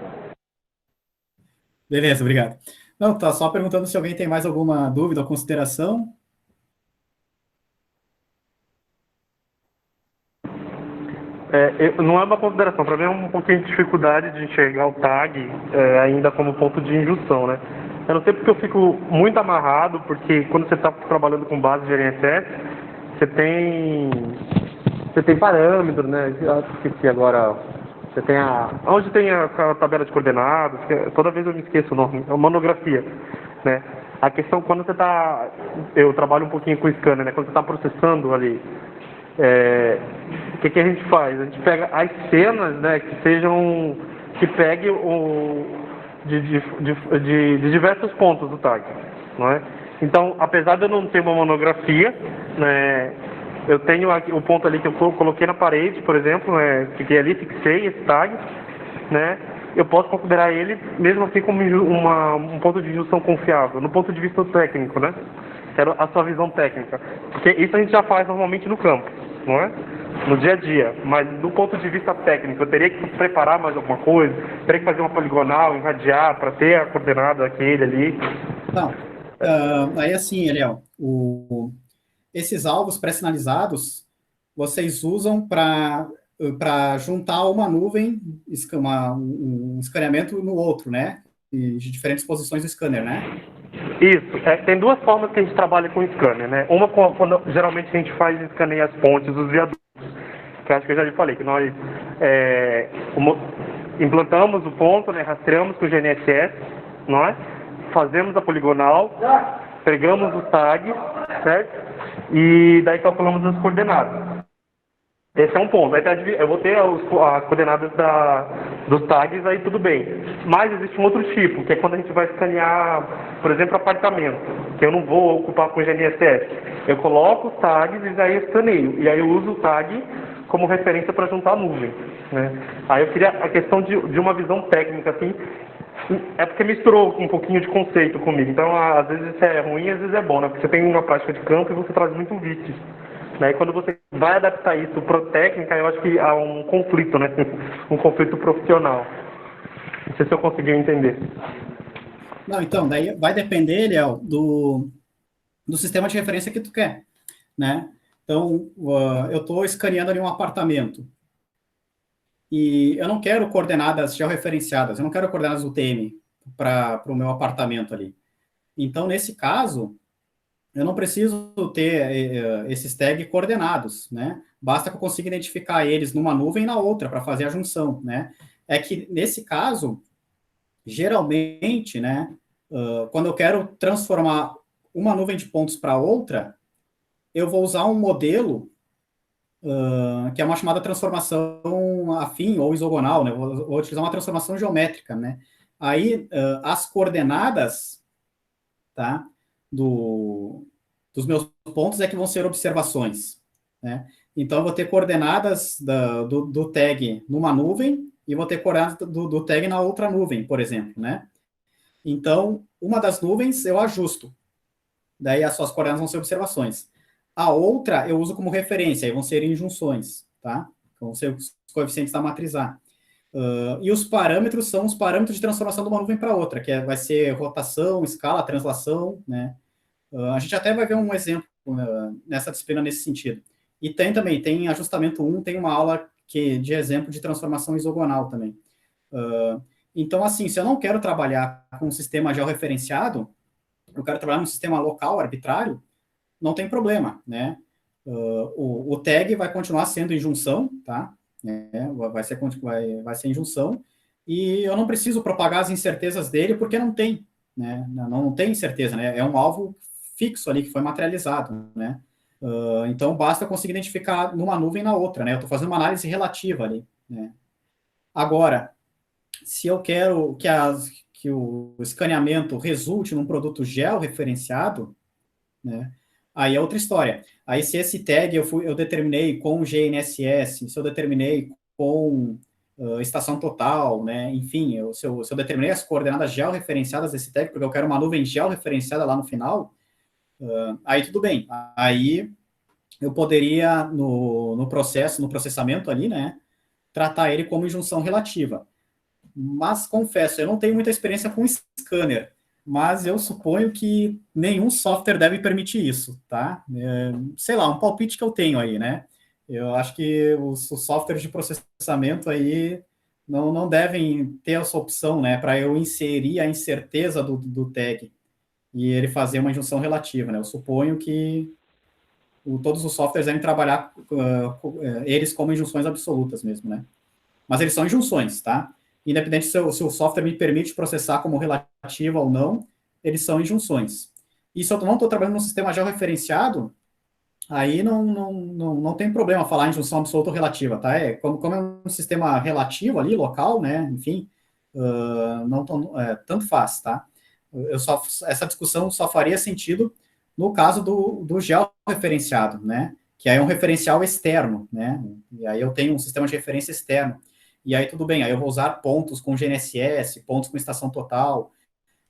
Beleza, obrigado. Não, tá só perguntando se alguém tem mais alguma dúvida ou consideração. Não é uma consideração, para mim é um pouquinho de dificuldade de enxergar o tag ainda como ponto de injunção, né? Eu não sei porque eu fico muito amarrado, porque quando você está trabalhando com base de GNSS, você tem parâmetros, né? Eu esqueci agora, você tem onde tem a tabela de coordenadas, toda vez eu me esqueço o nome, é uma monografia, né? A questão, quando você está, eu trabalho um pouquinho com scanner, né? Quando você está processando ali, o que a gente faz? A gente pega as cenas, né, que pegue de diversos pontos do tag, não é? Então, apesar de eu não ter uma monografia, né, eu tenho aqui, o ponto ali que eu coloquei na parede, por exemplo, fiquei ali, fixei esse tag, né? Eu posso considerar ele, mesmo assim, como um ponto de injunção confiável, no ponto de vista técnico, né? Quero a sua visão técnica. Porque isso a gente já faz normalmente no campo, não é? No dia a dia. Mas do ponto de vista técnico, eu teria que preparar mais alguma coisa? Teria que fazer uma poligonal, irradiar, para ter a coordenada daquele ali? Não. Aí assim, Eliel, esses alvos pré-sinalizados, vocês usam para juntar uma nuvem, um escaneamento no outro, né? De diferentes posições do scanner, né? Isso. Tem duas formas que a gente trabalha com scanner, né? Uma, quando geralmente a gente faz escaneia as pontes, os viadutos, que acho que eu já lhe falei, que nós implantamos o ponto, né? Rastreamos com o GNSS, não é? Fazemos a poligonal, pegamos os tags, certo? E daí calculamos as coordenadas. Esse é um ponto. Eu vou ter as coordenadas dos tags, aí tudo bem. Mas existe um outro tipo, que é quando a gente vai escanear, por exemplo, apartamento, que eu não vou ocupar com GNSS. Eu coloco os tags e aí eu escaneio. E aí eu uso o tag como referência para juntar a nuvem, né? Aí eu queria a questão de uma visão técnica, assim, é porque misturou um pouquinho de conceito comigo. Então, às vezes isso é ruim, às vezes é bom, né? Porque você tem uma prática de campo e você traz muito vício. Né? E quando você vai adaptar isso para técnica, eu acho que há um conflito, né? Um conflito profissional. Não sei se eu consegui entender. Não, então, daí vai depender, Léo, do sistema de referência que tu quer, né? Então, eu estou escaneando ali um apartamento e eu não quero coordenadas georreferenciadas, eu não quero coordenadas UTM para o meu apartamento ali. Então, nesse caso, eu não preciso ter esses tags coordenados, né? Basta que eu consiga identificar eles numa nuvem e na outra para fazer a junção, né? É que, nesse caso, geralmente, né, quando eu quero transformar uma nuvem de pontos para outra, eu vou usar um modelo que é uma chamada transformação afim ou isogonal, né? Vou utilizar uma transformação geométrica, né? Aí, as coordenadas, tá, dos meus pontos é que vão ser observações, né? Então, eu vou ter coordenadas do tag numa nuvem e vou ter coordenadas do tag na outra nuvem, por exemplo, né? Então, uma das nuvens eu ajusto. Daí as suas coordenadas vão ser observações. A outra eu uso como referência, aí vão ser injunções, tá? Vão ser os coeficientes da matriz A. E os parâmetros são os parâmetros de transformação de uma nuvem para outra, que vai ser rotação, escala, translação, né? A gente até vai ver um exemplo nessa disciplina nesse sentido. E tem ajustamento 1, tem uma aula de exemplo de transformação isogonal também. Então, assim, se eu não quero trabalhar com um sistema georreferenciado, eu quero trabalhar num sistema local, arbitrário, não tem problema, né? O tag vai continuar sendo injunção, tá? Vai ser injunção, e eu não preciso propagar as incertezas dele, porque não tem, né? Não tem incerteza, né? É um alvo fixo ali, que foi materializado, né? Então, basta eu conseguir identificar numa nuvem e na outra, né? Eu estou fazendo uma análise relativa ali, né? Agora, se eu quero que o escaneamento resulte num produto georreferenciado, né? Aí é outra história. Aí, se esse tag eu determinei com GNSS, se eu determinei com estação total, né? Enfim, se eu determinei as coordenadas georreferenciadas desse tag, porque eu quero uma nuvem georreferenciada lá no final, aí tudo bem. Aí eu poderia, no processamento ali, né? Tratar ele como injunção relativa. Mas, confesso, eu não tenho muita experiência com scanner, mas eu suponho que nenhum software deve permitir isso, tá? Sei lá, um palpite que eu tenho aí, né? Eu acho que os softwares de processamento aí não devem ter essa opção, né? Para eu inserir a incerteza do tag e ele fazer uma injunção relativa, né? Eu suponho que todos os softwares devem trabalhar eles como injunções absolutas mesmo, né? Mas eles são injunções, tá? Independente se o software me permite processar como relativa ou não, eles são injunções. E se eu não estou trabalhando num sistema georreferenciado, aí não tem problema falar injunção absoluta ou relativa, tá? Como é um sistema relativo ali, local, né? Enfim, tanto faz, tá? Essa discussão só faria sentido no caso do georreferenciado, né? Que aí é um referencial externo, né? E aí eu tenho um sistema de referência externo. E aí tudo bem, aí eu vou usar pontos com GNSS, pontos com estação total,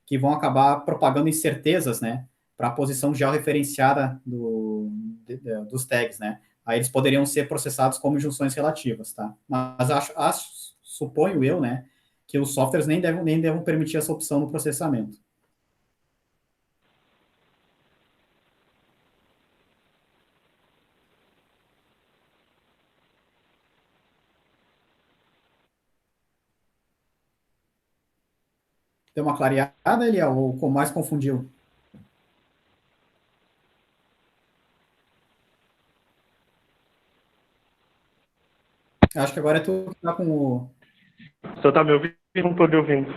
que vão acabar propagando incertezas, né, para a posição georreferenciada dos tags, né. Aí eles poderiam ser processados como injunções relativas, tá? Mas suponho eu, né, que os softwares nem devem permitir essa opção no processamento. Deu uma clareada, Eliel, ou mais confundiu? Acho que agora é tu que tá com o... O senhor tá me ouvindo? Não tô lhe ouvindo.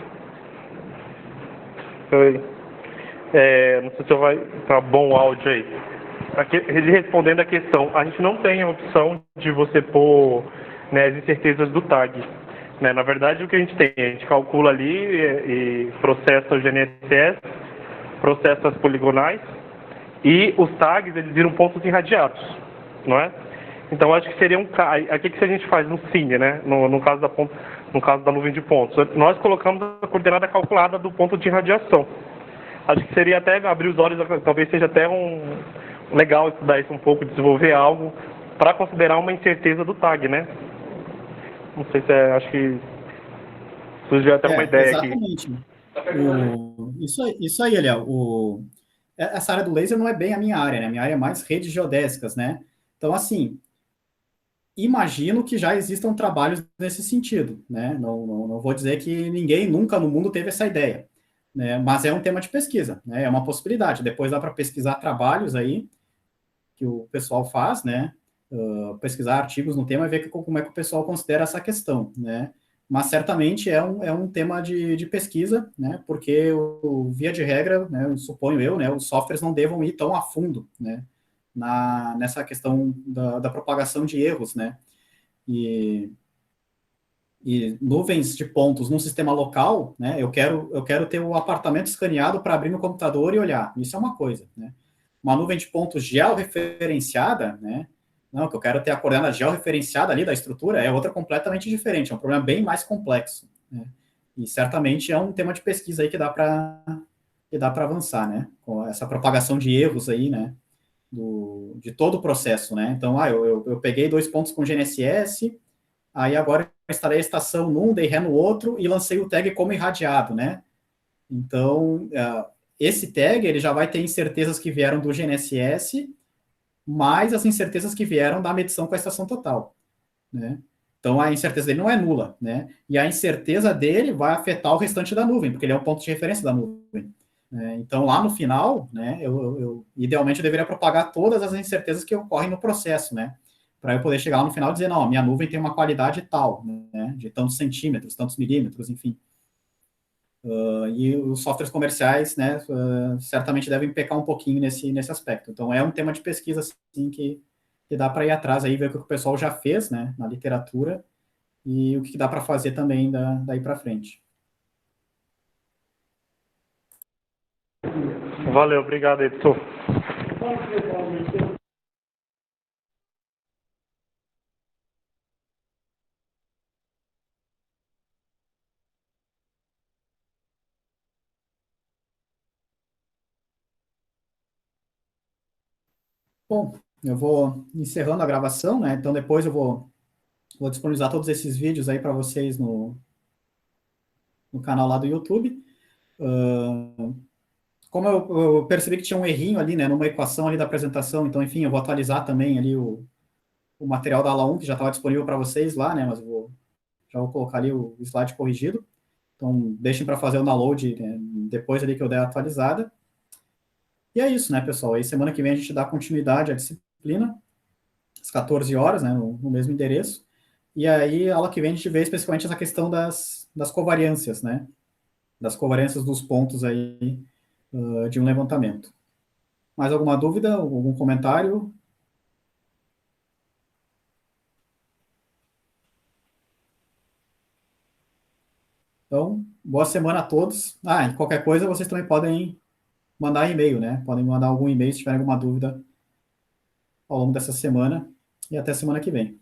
Oi. Não sei se vai tá bom o áudio aí. Aqui, respondendo a questão, a gente não tem a opção de você pôr, né, as incertezas do tag. Né? Na verdade, o que a gente calcula ali e processa o GNSS, processa as poligonais, e os tags, eles viram pontos irradiados, não é? Então, acho que seria aqui que a gente faz no Cine, né? No caso da nuvem de pontos. Nós colocamos a coordenada calculada do ponto de irradiação. Acho que seria até abrir os olhos, talvez seja até legal estudar isso um pouco, desenvolver algo para considerar uma incerteza do tag, né? Não sei se acho que surgiu até uma ideia exatamente. Aqui. Isso aí, Eliel. Essa área do laser não é bem a minha área, né? A minha área é mais redes geodésicas, né? Então, assim, imagino que já existam trabalhos nesse sentido, né? Não vou dizer que ninguém nunca no mundo teve essa ideia, né? Mas é um tema de pesquisa, né? É uma possibilidade. Depois dá para pesquisar trabalhos aí que o pessoal faz, né? Pesquisar artigos no tema e ver como é que o pessoal considera essa questão, né? Mas certamente é um tema de pesquisa, né? Porque via de regra, né? Suponho eu, né? Os softwares não devam ir tão a fundo, né? Nessa questão da propagação de erros, né? E nuvens de pontos num sistema local, né? Eu quero ter o apartamento escaneado para abrir no computador e olhar. Isso é uma coisa, né? Uma nuvem de pontos georreferenciada, né? Não, que eu quero ter a coordenada georreferenciada ali da estrutura é outra completamente diferente. É um problema bem mais complexo, né? E certamente é um tema de pesquisa aí que dá para avançar, né? Com essa propagação de erros aí, né? De todo o processo, né? Então, eu peguei 2 pontos com GNSS, aí agora eu instalei a estação num, dei ré no outro e lancei o tag como irradiado, né? Então, esse tag ele já vai ter incertezas que vieram do GNSS, mais as incertezas que vieram da medição com a estação total, né? Então, a incerteza dele não é nula, né? E a incerteza dele vai afetar o restante da nuvem, porque ele é um ponto de referência da nuvem. Então, lá no final, né, idealmente eu deveria propagar todas as incertezas que ocorrem no processo, né? Para eu poder chegar lá no final e dizer, não, a minha nuvem tem uma qualidade tal, né? De tantos centímetros, tantos milímetros, enfim. E os softwares comerciais, né, certamente devem pecar um pouquinho nesse aspecto. Então, é um tema de pesquisa, assim, que dá para ir atrás aí, ver o que o pessoal já fez, né, na literatura, e o que dá para fazer também daí para frente. Valeu, obrigado, Edson. Bom, eu vou encerrando a gravação, né, então depois eu vou disponibilizar todos esses vídeos aí para vocês no canal lá do YouTube. Como eu percebi que tinha um errinho ali, né, numa equação ali da apresentação, então, enfim, eu vou atualizar também ali o material da aula 1, que já estava disponível para vocês lá, né, mas já vou colocar ali o slide corrigido. Então, deixem para fazer o download, né, depois ali que eu der a atualizada. E é isso, né, pessoal? Aí semana que vem a gente dá continuidade à disciplina, às 14 horas, né, no mesmo endereço. E aí, a aula que vem a gente vê especificamente essa questão das covariâncias, né? Das covariâncias dos pontos aí de um levantamento. Mais alguma dúvida? Algum comentário? Então, boa semana a todos. E qualquer coisa, vocês também podem mandar e-mail, né? Podem mandar algum e-mail se tiverem alguma dúvida ao longo dessa semana. E até semana que vem.